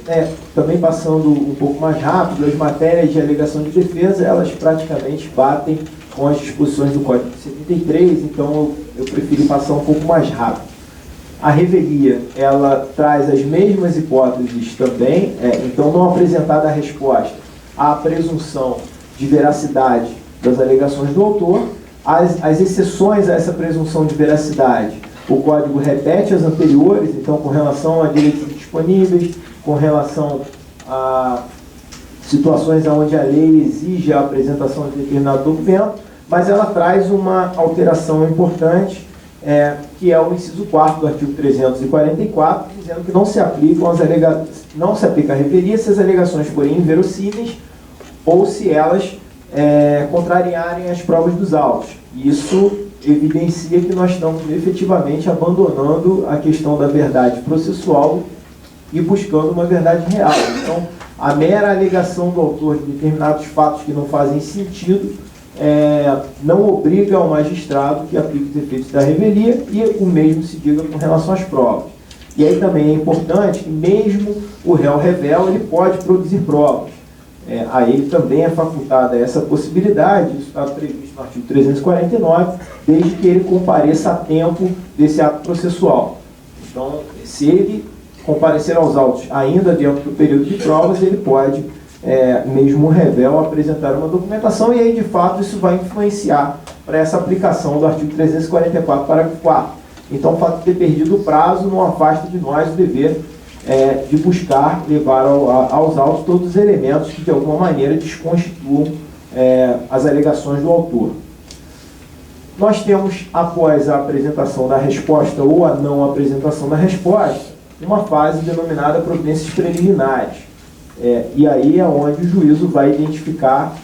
também passando um pouco mais rápido, as matérias de alegação de defesa, elas praticamente batem com as disposições do Código de 73, então eu preferi passar um pouco mais rápido. A revelia, ela traz as mesmas hipóteses também, então não apresentada a resposta, há a presunção de veracidade das alegações do autor. As exceções a essa presunção de veracidade, o Código repete as anteriores, então com relação a direitos disponíveis, com relação a situações onde a lei exige a apresentação de determinado documento, mas ela traz uma alteração importante, que é o inciso 4º do artigo 344, dizendo que não se aplica a revelia se as alegações forem inverossímeis ou se elas contrariarem as provas dos autos. Isso evidencia que nós estamos efetivamente abandonando a questão da verdade processual e buscando uma verdade real. Então, a mera alegação do autor de determinados fatos que não fazem sentido não obriga ao magistrado que aplique os efeitos da revelia, e o mesmo se diga com relação às provas. E aí também é importante que mesmo o réu revela, ele pode produzir provas. A ele também é facultada essa possibilidade, isso está previsto no artigo 349, desde que ele compareça a tempo desse ato processual. Então, se ele comparecer aos autos ainda dentro do período de provas, ele pode, mesmo o réu, apresentar uma documentação, e aí, de fato, isso vai influenciar para essa aplicação do artigo 344, parágrafo 4º. Então, o fato de ter perdido o prazo não afasta de nós o dever de buscar levar aos autos todos os elementos que, de alguma maneira, desconstituam as alegações do autor. Nós temos, após a apresentação da resposta ou a não apresentação da resposta, uma fase denominada providências preliminares. E aí é onde o juízo vai identificar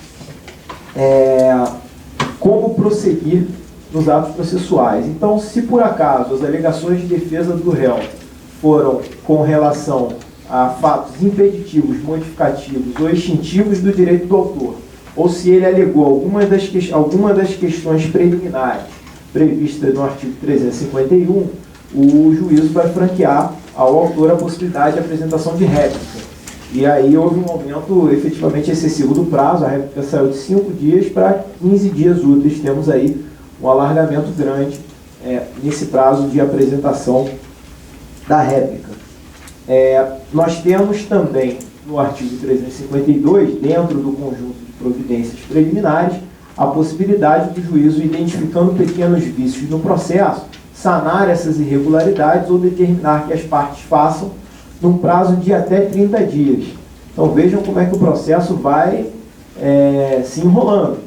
como prosseguir nos atos processuais. Então, se por acaso as alegações de defesa do réu foram com relação a fatos impeditivos, modificativos ou extintivos do direito do autor, ou se ele alegou alguma das questões preliminares previstas no artigo 351, o juízo vai franquear ao autor a possibilidade de apresentação de réplica. E aí houve um aumento efetivamente excessivo do prazo, a réplica saiu de 5 dias para 15 dias úteis. Temos aí um alargamento grande nesse prazo de apresentação da réplica. Nós temos também, no artigo 352, dentro do conjunto de providências preliminares, a possibilidade do juízo, identificando pequenos vícios no processo, sanar essas irregularidades ou determinar que as partes façam num prazo de até 30 dias. Então vejam como é que o processo vai se enrolando.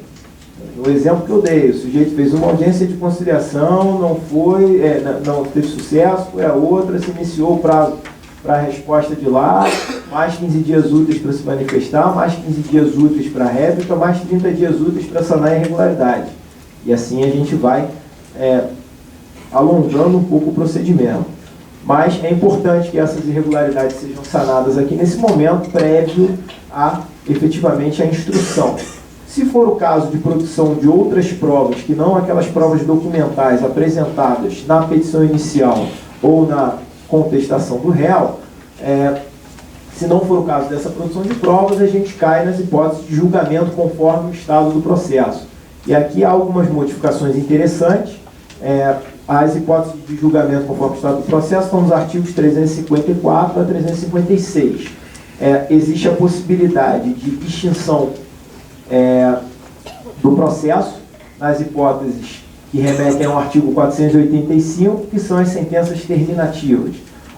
No exemplo que eu dei, o sujeito fez uma audiência de conciliação, não teve sucesso, foi a outra, se iniciou o prazo para a resposta de lá, mais 15 dias úteis para se manifestar, mais 15 dias úteis para a réplica, mais 30 dias úteis para sanar a irregularidade. E assim a gente vai alongando um pouco o procedimento. Mas é importante que essas irregularidades sejam sanadas aqui nesse momento, prévio a, efetivamente, a instrução. Se for o caso de produção de outras provas, que não aquelas provas documentais apresentadas na petição inicial ou na contestação do réu, se não for o caso dessa produção de provas, a gente cai nas hipóteses de julgamento conforme o estado do processo. E aqui há algumas modificações interessantes. As hipóteses de julgamento conforme o estado do processo estão nos artigos 354 a 356. Existe a possibilidade de extinção do processo nas hipóteses que remetem ao artigo 485, que são as sentenças terminativas,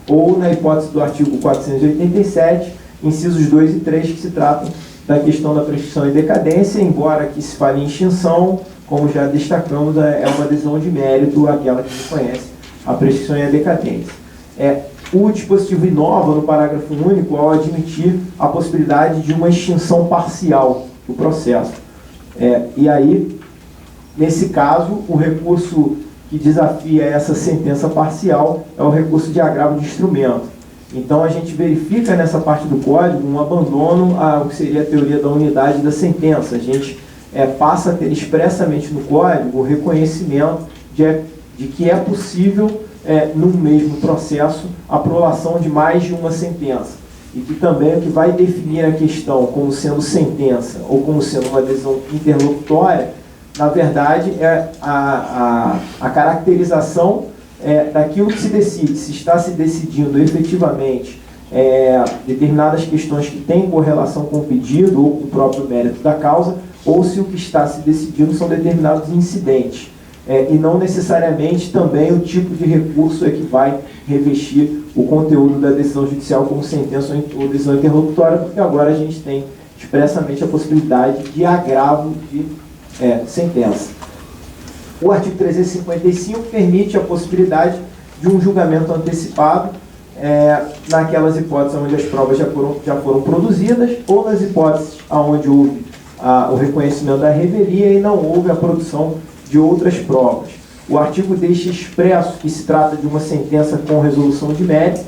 ou na hipótese do artigo 487, incisos 2 e 3, que se tratam da questão da prescrição e decadência, embora aqui se fale em extinção, como já destacamos, é uma decisão de mérito aquela que reconhece a prescrição e a decadência. O dispositivo inova no parágrafo único ao admitir a possibilidade de uma extinção parcial do processo. E aí, nesse caso, o recurso que desafia essa sentença parcial é o recurso de agravo de instrumento. Então, a gente verifica nessa parte do código um abandono ao que seria a teoria da unidade da sentença. A gente passa a ter expressamente no código o reconhecimento de que é possível, num mesmo processo, a prolação de mais de uma sentença. E que também o que vai definir a questão como sendo sentença ou como sendo uma decisão interlocutória, na verdade, é a caracterização daquilo que se decide, se está se decidindo efetivamente determinadas questões que têm correlação com o pedido ou com o próprio mérito da causa, ou se o que está se decidindo são determinados incidentes. E não necessariamente também o tipo de recurso que vai revestir o conteúdo da decisão judicial como sentença ou decisão interlocutória, porque agora a gente tem expressamente a possibilidade de agravo de sentença. O artigo 355 permite a possibilidade de um julgamento antecipado naquelas hipóteses onde as provas já foram produzidas ou nas hipóteses onde houve o reconhecimento da revelia e não houve a produção de outras provas. O artigo deixa expresso que se trata de uma sentença com resolução de mérito,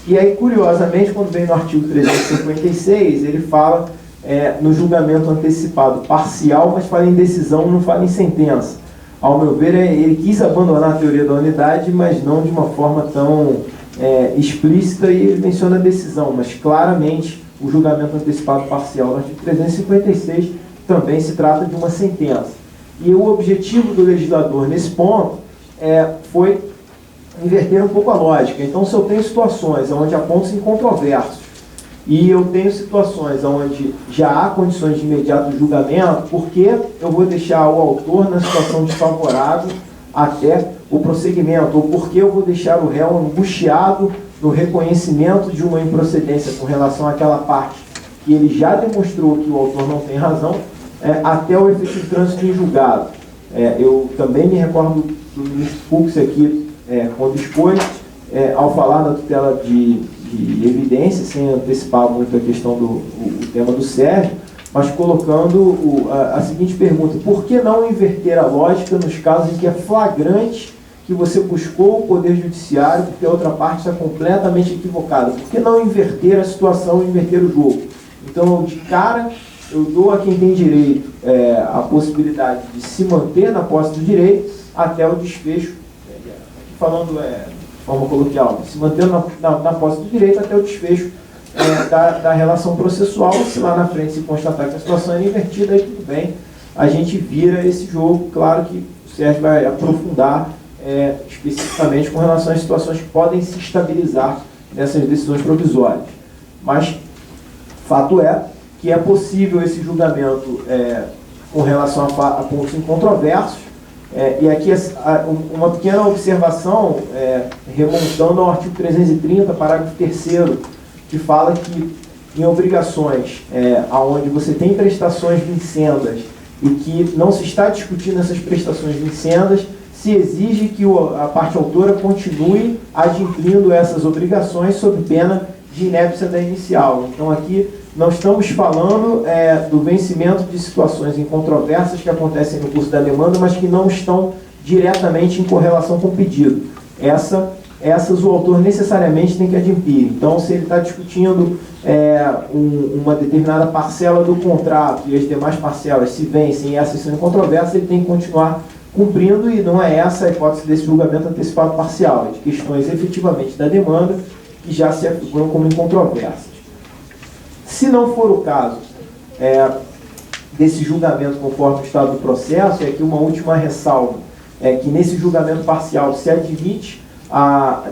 e aí, curiosamente, quando vem no artigo 356, ele fala no julgamento antecipado parcial, mas fala em decisão, não fala em sentença. Ao meu ver, ele quis abandonar a teoria da unidade, mas não de uma forma tão explícita, e ele menciona a decisão, mas claramente o julgamento antecipado parcial no artigo 356 também se trata de uma sentença. E o objetivo do legislador nesse ponto foi inverter um pouco a lógica. Então, se eu tenho situações onde há pontos incontroversos e eu tenho situações onde já há condições de imediato julgamento, por que eu vou deixar o autor na situação desfavorável até o prosseguimento? Ou por que eu vou deixar o réu angustiado no reconhecimento de uma improcedência com relação àquela parte que ele já demonstrou que o autor não tem razão, até o efetivo trânsito em julgado? Eu também me recordo do ministro Fux aqui, quando expôs, ao falar da tutela de evidência, sem antecipar muito a questão o tema do Sérgio, mas colocando a seguinte pergunta: por que não inverter a lógica nos casos em que é flagrante que você buscou o Poder Judiciário porque a outra parte está completamente equivocada? Por que não inverter a situação e inverter o jogo? Então, de cara, eu dou a quem tem direito a possibilidade de se manter na posse do direito até o desfecho, aqui falando de forma coloquial, se manter na posse do direito até o desfecho da relação processual. Se lá na frente se constatar que a situação é invertida, aí tudo bem, a gente vira esse jogo. Claro que o Sérgio vai aprofundar especificamente com relação às situações que podem se estabilizar nessas decisões provisórias. Mas fato é que é possível esse julgamento com relação a pontos incontroversos. E aqui uma pequena observação, remontando ao artigo 330, parágrafo 3º, que fala que em obrigações onde você tem prestações vincendas e que não se está discutindo essas prestações vincendas, se exige que a parte autora continue adimplindo essas obrigações sob pena de inépcia da inicial. Então, aqui não estamos falando do vencimento de situações incontroversas que acontecem no curso da demanda, mas que não estão diretamente em correlação com o pedido. Essas o autor necessariamente tem que adimplir. Então, se ele está discutindo uma determinada parcela do contrato e as demais parcelas se vencem e essas são incontroversas, ele tem que continuar cumprindo, e não é essa a hipótese desse julgamento antecipado parcial, é de questões efetivamente da demanda que já se afiguram como incontroversas. Se não for o caso desse julgamento conforme o estado do processo, é que uma última ressalva é que nesse julgamento parcial se admite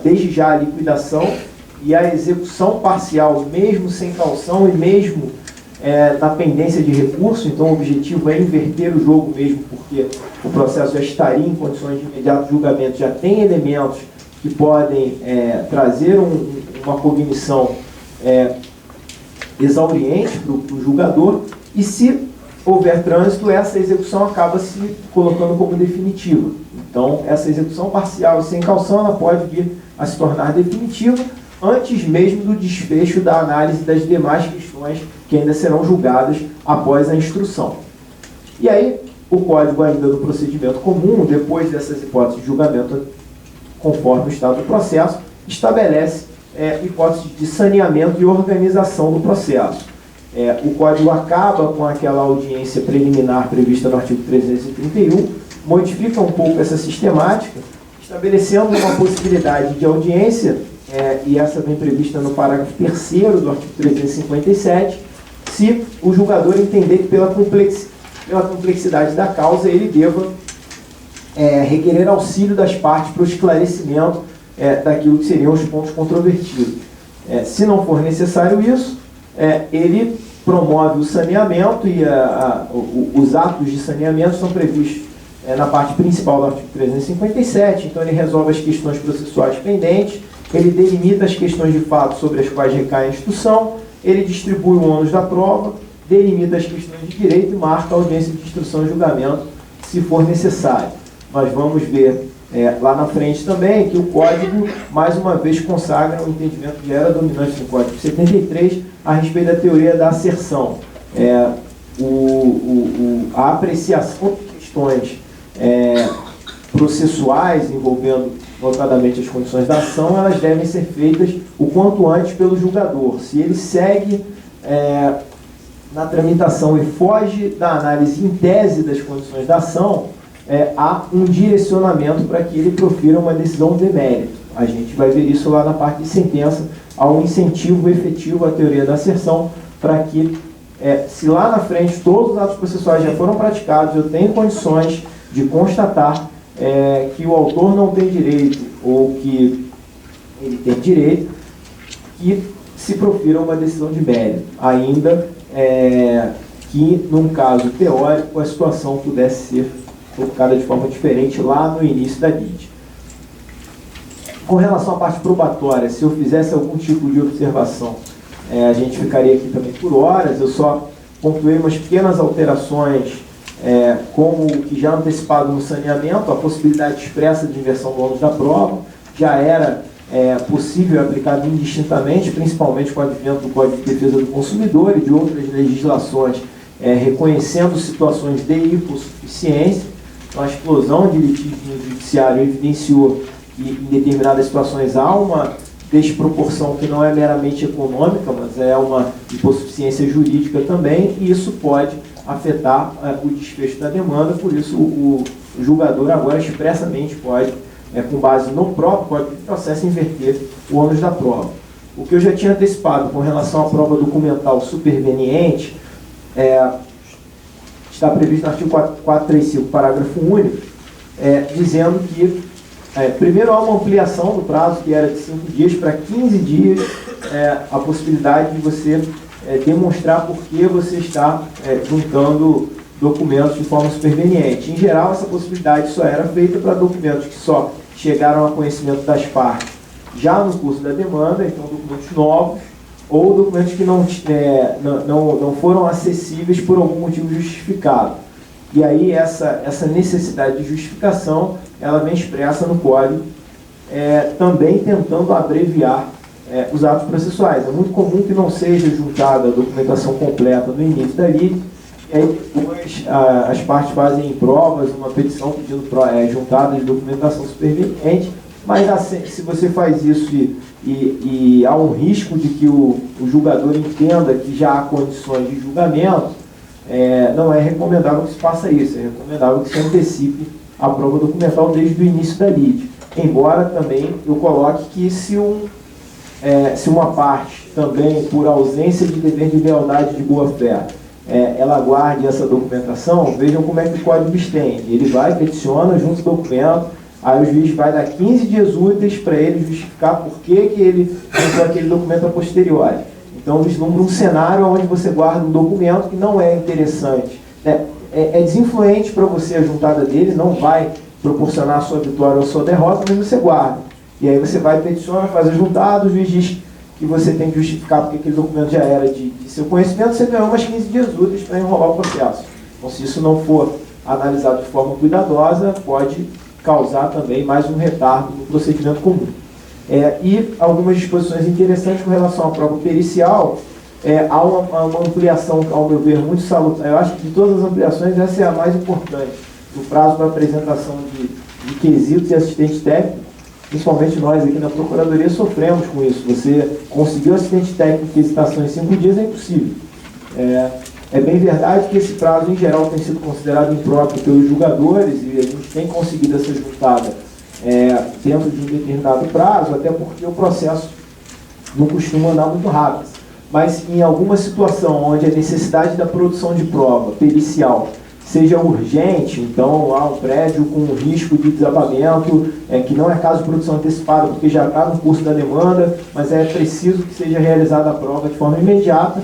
desde já a liquidação e a execução parcial, mesmo sem caução e mesmo na pendência de recurso. Então o objetivo é inverter o jogo mesmo, porque o processo já estaria em condições de imediato julgamento, já tem elementos que podem trazer uma cognição exauriente para o julgador, e se houver trânsito, essa execução acaba se colocando como definitiva. Então, essa execução parcial e sem caução, ela pode vir a se tornar definitiva antes mesmo do desfecho da análise das demais questões que ainda serão julgadas após a instrução. E aí, o Código ainda do Procedimento Comum, depois dessas hipóteses de julgamento conforme o estado do processo, estabelece hipóteses de saneamento e organização do processo. O Código acaba com aquela audiência preliminar prevista no artigo 331, modifica um pouco essa sistemática, estabelecendo uma possibilidade de audiência, e essa vem prevista no parágrafo 3º do artigo 357, se o julgador entender que pela complexidade da causa ele deva requerer auxílio das partes para o esclarecimento daquilo que seriam os pontos controvertidos. Se não for necessário isso, ele promove o saneamento, e os atos de saneamento são previstos na parte principal do artigo 357, então ele resolve as questões processuais pendentes, ele delimita as questões de fato sobre as quais recai a instrução, ele distribui o ônus da prova, delimita as questões de direito e marca a audiência de instrução e julgamento, se for necessário. Nós vamos ver lá na frente também que o Código, mais uma vez, consagra um entendimento que era dominante no Código 73 a respeito da teoria da asserção. A apreciação de questões processuais envolvendo notadamente as condições da ação, elas devem ser feitas o quanto antes pelo julgador. Se ele segue na tramitação e foge da análise em tese das condições da ação, há um direcionamento para que ele profira uma decisão de mérito. A gente vai ver isso lá na parte de sentença, há um incentivo efetivo à teoria da asserção para que, se lá na frente todos os atos processuais já foram praticados, eu tenho condições de constatar que o autor não tem direito ou que ele tem direito, que se profira uma decisão de mérito, ainda que, num caso teórico, a situação pudesse ser colocada de forma diferente lá no início da lide. Com relação à parte probatória, se eu fizesse algum tipo de observação, a gente ficaria aqui também por horas. Eu só pontuei umas pequenas alterações, como o que já antecipado no saneamento, a possibilidade expressa de inversão do ônus da prova, já era possível e aplicado indistintamente, principalmente com o advento do Código de Defesa do Consumidor e de outras legislações, reconhecendo situações de hipossuficiência. Então, a explosão de litígio no judiciário evidenciou que, em determinadas situações, há uma desproporção que não é meramente econômica, mas é uma hipossuficiência jurídica também, e isso pode afetar o desfecho da demanda. Por isso, o julgador agora expressamente pode, com base no próprio Código de Processo, inverter o ônus da prova. O que eu já tinha antecipado com relação à prova documental superveniente, está previsto no artigo 435, parágrafo único, dizendo que, primeiro, há uma ampliação do prazo, que era de 5 dias para 15 dias, a possibilidade de você demonstrar por que você está juntando documentos de forma superveniente. Em geral, essa possibilidade só era feita para documentos que só chegaram a conhecimento das partes já no curso da demanda, então documentos novos, ou documentos que não foram acessíveis por algum motivo justificado. E aí essa necessidade de justificação, ela vem expressa no código, também tentando abreviar os atos processuais. É muito comum que não seja juntada a documentação completa no início da lide, e aí depois as partes fazem provas, uma petição pedindo juntada de documentação superveniente, mas se você faz isso e há um risco de que o julgador entenda que já há condições de julgamento, não é recomendável que se faça isso, é recomendável que se antecipe a prova documental desde o início da lide. Embora também eu coloque que se uma parte também, por ausência de dever de lealdade de boa-fé, ela guarde essa documentação, vejam como é que o código estende. Ele vai, peticiona, junta o documento, aí o juiz vai dar 15 dias úteis para ele justificar por que ele juntou aquele documento a posteriori. Então, vislumbra um cenário onde você guarda um documento que não é interessante. É desinfluente para você a juntada dele, não vai proporcionar a sua vitória ou a sua derrota, mas você guarda. E aí você vai, peticiona, faz a juntada, o juiz diz que você tem que justificar porque aquele documento já era de seu conhecimento, você ganhou mais 15 dias úteis para enrolar o processo. Então, se isso não for analisado de forma cuidadosa, pode causar também mais um retardo no procedimento comum. E algumas disposições interessantes com relação à prova pericial, há uma ampliação, ao meu ver, muito salutar. Eu acho que de todas as ampliações, essa é a mais importante. O prazo para apresentação de quesitos e assistente técnico, principalmente nós aqui na Procuradoria sofremos com isso. Você conseguiu assistente técnico de quesitação em 5 dias é impossível. É bem verdade que esse prazo, em geral, tem sido considerado impróprio pelos julgadores e a gente tem conseguido essa juntada dentro de um determinado prazo, até porque o processo não costuma andar muito rápido. Mas em alguma situação onde a necessidade da produção de prova pericial seja urgente, então há um prédio com risco de desabamento, que não é caso de produção antecipada, porque já está no curso da demanda, mas é preciso que seja realizada a prova de forma imediata.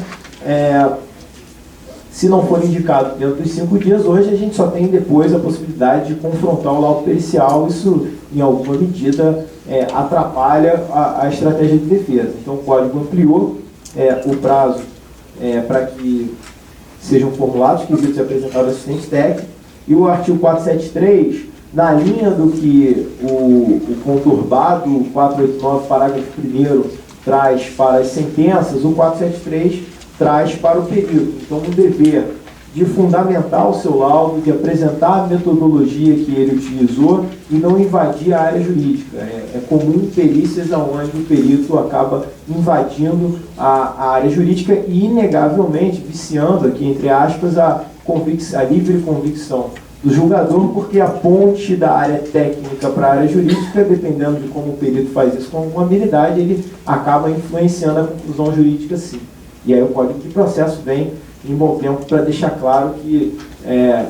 Se não for indicado dentro dos 5 dias, hoje a gente só tem depois a possibilidade de confrontar o laudo pericial. Isso, em alguma medida, atrapalha a estratégia de defesa. Então, o Código ampliou o prazo para que sejam formulados quesitos e apresentados assistente técnico, e o artigo 473, na linha do que o conturbado 489, parágrafo 1º, traz para as sentenças, o 473 traz para o perito. Então, o dever de fundamentar o seu laudo, de apresentar a metodologia que ele utilizou e não invadir a área jurídica. É comum perícias onde o perito acaba invadindo a área jurídica e, inegavelmente, viciando aqui, entre aspas, a livre convicção do julgador, porque a ponte da área técnica para a área jurídica, dependendo de como o perito faz isso com alguma habilidade, ele acaba influenciando a conclusão jurídica, sim. E aí o Código de Processo vem em bom tempo para deixar claro que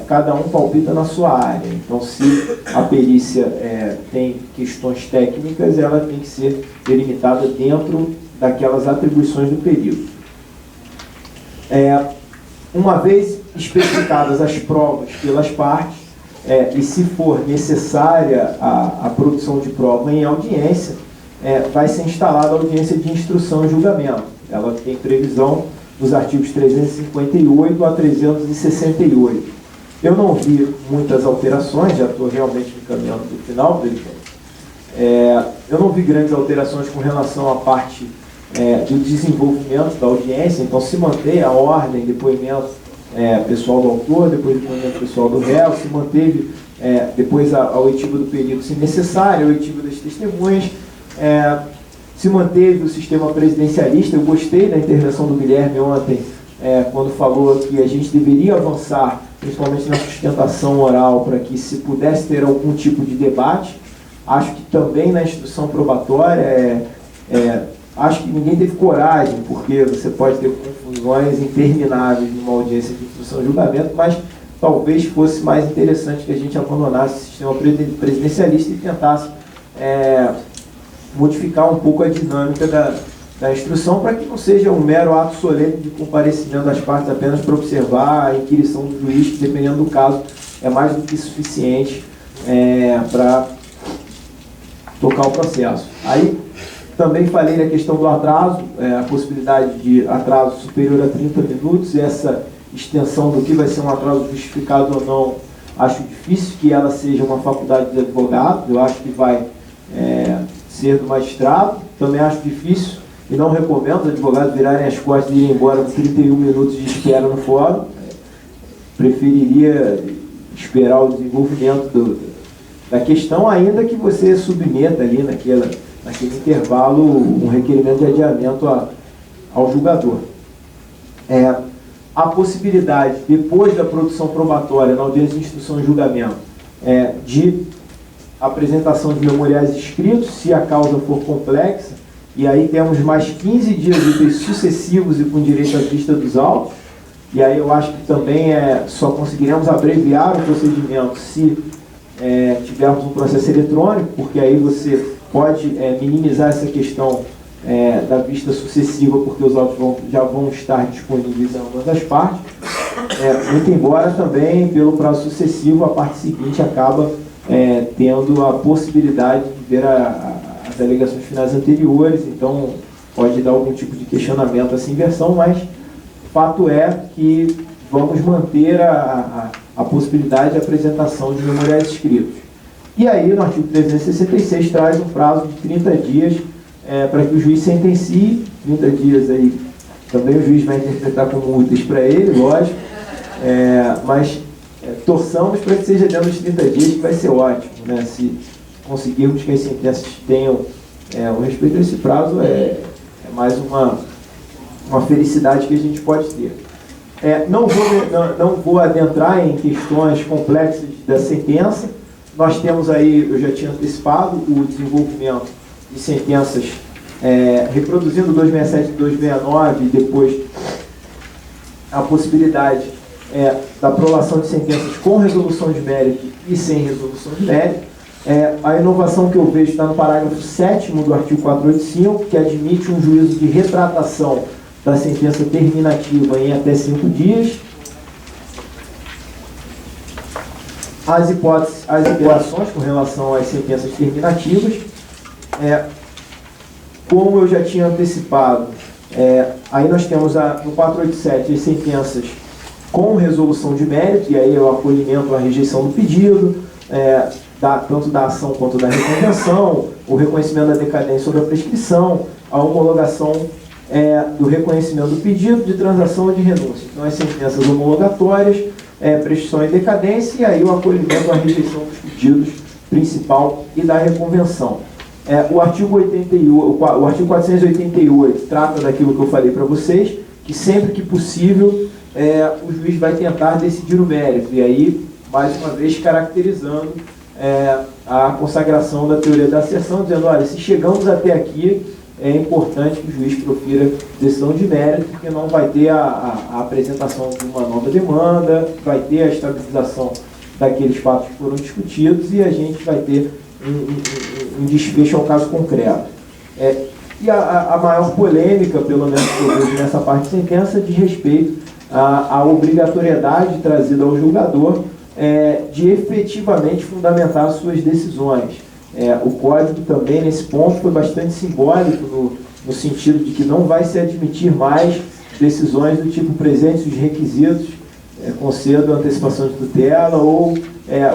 cada um palpita na sua área. Então, se a perícia tem questões técnicas, ela tem que ser delimitada dentro daquelas atribuições do perito. Uma vez especificadas as provas pelas partes, e se for necessária a produção de prova em audiência, vai ser instalada a audiência de instrução e julgamento. Ela tem previsão dos artigos 358 a 368. Eu não vi muitas alterações, já estou realmente me caminhando para o final, presidente. Eu não vi grandes alterações com relação à parte do desenvolvimento da audiência, então se mantém a ordem, depoimento pessoal do autor, depois depoimento pessoal do réu, se manteve depois a oitiva do perito se necessário, a oitiva das testemunhas, se manteve o sistema presidencialista. Eu gostei da intervenção do Guilherme ontem, quando falou que a gente deveria avançar, principalmente na sustentação oral, para que se pudesse ter algum tipo de debate. Acho que também na instrução probatória, acho que ninguém teve coragem, porque você pode ter confusões intermináveis numa audiência de instrução e julgamento, mas talvez fosse mais interessante que a gente abandonasse o sistema presidencialista e tentasse modificar um pouco a dinâmica da instrução, para que não seja um mero ato solene de comparecimento das partes apenas para observar a inquirição do juiz, que, dependendo do caso, é mais do que suficiente para tocar o processo. Aí, também falei da questão do atraso, a possibilidade de atraso superior a 30 minutos. Essa extensão do que vai ser um atraso justificado ou não, acho difícil que ela seja uma faculdade de advogado, eu acho que vai ser do magistrado, também acho difícil e não recomendo os advogados virarem as costas e irem embora com 31 minutos de espera no fórum. Preferiria esperar o desenvolvimento da questão, ainda que você submeta ali naquele intervalo um requerimento de adiamento ao julgador. A possibilidade, depois da produção probatória, na audiência de instrução e julgamento, de apresentação de memoriais escritos, se a causa for complexa, e aí temos mais 15 dias úteis sucessivos e com direito à vista dos autos, e aí eu acho que também só conseguiremos abreviar o procedimento se tivermos um processo eletrônico, porque aí você pode minimizar essa questão da vista sucessiva, porque os autos já vão estar disponíveis em ambas as partes, muito embora também, pelo prazo sucessivo, a parte seguinte acaba tendo a possibilidade de ver as alegações finais anteriores, então pode dar algum tipo de questionamento essa inversão, mas fato é que vamos manter a possibilidade de apresentação de memoriais escritos. E aí, no artigo 366, traz um prazo de 30 dias para que o juiz sentencie. 30 dias aí, também o juiz vai interpretar como úteis para ele, lógico, mas torçamos para que seja dentro dos 30 dias, que vai ser ótimo, né? Se conseguirmos que as sentenças tenham o respeito a esse prazo, mais uma felicidade que a gente pode ter. Não vou adentrar em questões complexas da sentença. Nós temos aí, eu já tinha antecipado, o desenvolvimento de sentenças reproduzindo 267 e 269, e depois a possibilidade da prolação de sentenças com resolução de mérito e sem resolução de mérito. A inovação que eu vejo está no parágrafo 7º do artigo 485, que admite um juízo de retratação da sentença terminativa em até 5 dias. As interações com relação às sentenças terminativas, como eu já tinha antecipado, aí nós temos no 487 as sentenças com resolução de mérito, e aí é o acolhimento ou a rejeição do pedido, tanto da ação quanto da reconvenção, o reconhecimento da decadência ou da prescrição, a homologação do reconhecimento do pedido, de transação ou de renúncia. Então, as sentenças homologatórias, prescrição e decadência, e aí o acolhimento ou a rejeição dos pedidos principal e da reconvenção. O artigo 488 trata daquilo que eu falei para vocês, que sempre que possível o juiz vai tentar decidir o mérito, e aí, mais uma vez, caracterizando a consagração da teoria da asserção, dizendo, olha, se chegamos até aqui, é importante que o juiz profira decisão de mérito, porque não vai ter a apresentação de uma nova demanda, vai ter a estabilização daqueles fatos que foram discutidos e a gente vai ter um desfecho ao caso concreto. E a maior polêmica, pelo menos que eu vejo nessa parte de sentença, diz respeito à obrigatoriedade trazida ao julgador de efetivamente fundamentar as suas decisões. O Código também, nesse ponto, foi bastante simbólico no sentido de que não vai se admitir mais decisões do tipo presente os requisitos, concedo antecipação de tutela, ou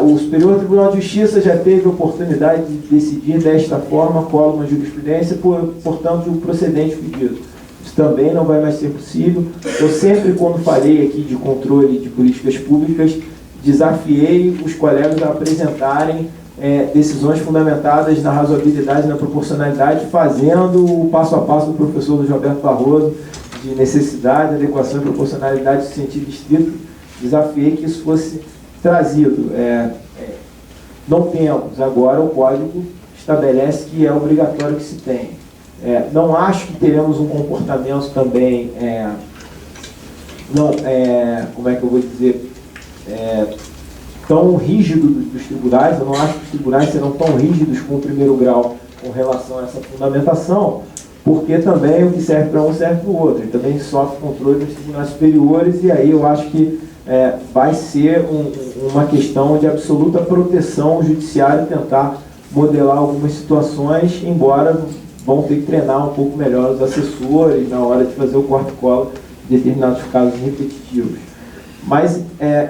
o Superior Tribunal de Justiça já teve a oportunidade de decidir desta forma, cola uma jurisprudência, portanto, o procedente pedido. Isso também não vai mais ser possível. Eu sempre, quando falei aqui de controle de políticas públicas, desafiei os colegas a apresentarem decisões fundamentadas na razoabilidade e na proporcionalidade, fazendo o passo a passo do professor Luiz Roberto Barroso, de necessidade, adequação e proporcionalidade no sentido estrito. Desafiei que isso fosse trazido. Não temos. Agora o Código estabelece que é obrigatório que se tenha. Não acho que teremos um comportamento também, como é que eu vou dizer, tão rígido dos tribunais. Eu não acho que os tribunais serão tão rígidos com o primeiro grau com relação a essa fundamentação, porque também o que serve para um serve para o outro. E também sofre controle dos tribunais superiores, e aí eu acho que vai ser uma questão de absoluta proteção ao judiciário tentar modelar algumas situações, embora vão ter que treinar um pouco melhor os assessores na hora de fazer o corte-cola de determinados casos repetitivos. Mas,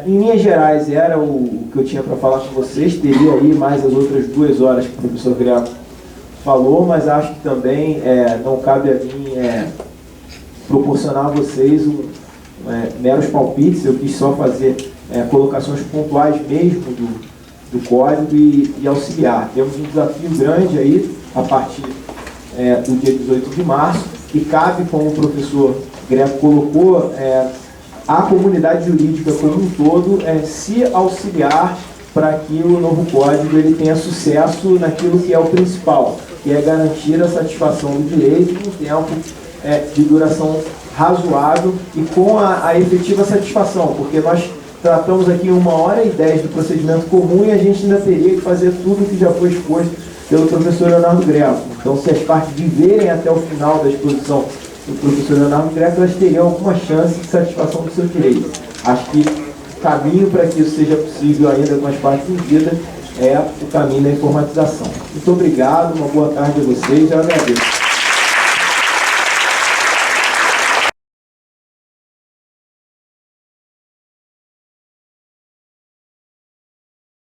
em linhas gerais, era o que eu tinha para falar com vocês. Teria aí mais as outras 2 horas que o professor Greco falou, mas acho que também não cabe a mim proporcionar a vocês meros palpites. Eu quis só fazer colocações pontuais mesmo do código e auxiliar. Temos um desafio grande aí, a partir do dia 18 de março, e cabe, como o professor Greco colocou, a comunidade jurídica como um todo se auxiliar para que o novo código ele tenha sucesso naquilo que é o principal, que é garantir a satisfação do direito em um tempo de duração razoável e com a efetiva satisfação, porque nós tratamos aqui 1h10 do procedimento comum e a gente ainda teria que fazer tudo que já foi exposto pelo professor Leonardo Greco. Então, se as partes viverem até o final da exposição do professor Leonardo Greco, elas teriam alguma chance de satisfação do seu direito. Acho que o caminho para que isso seja possível ainda com as partes vividas é o caminho da informatização. Muito obrigado, uma boa tarde a vocês, eu agradeço.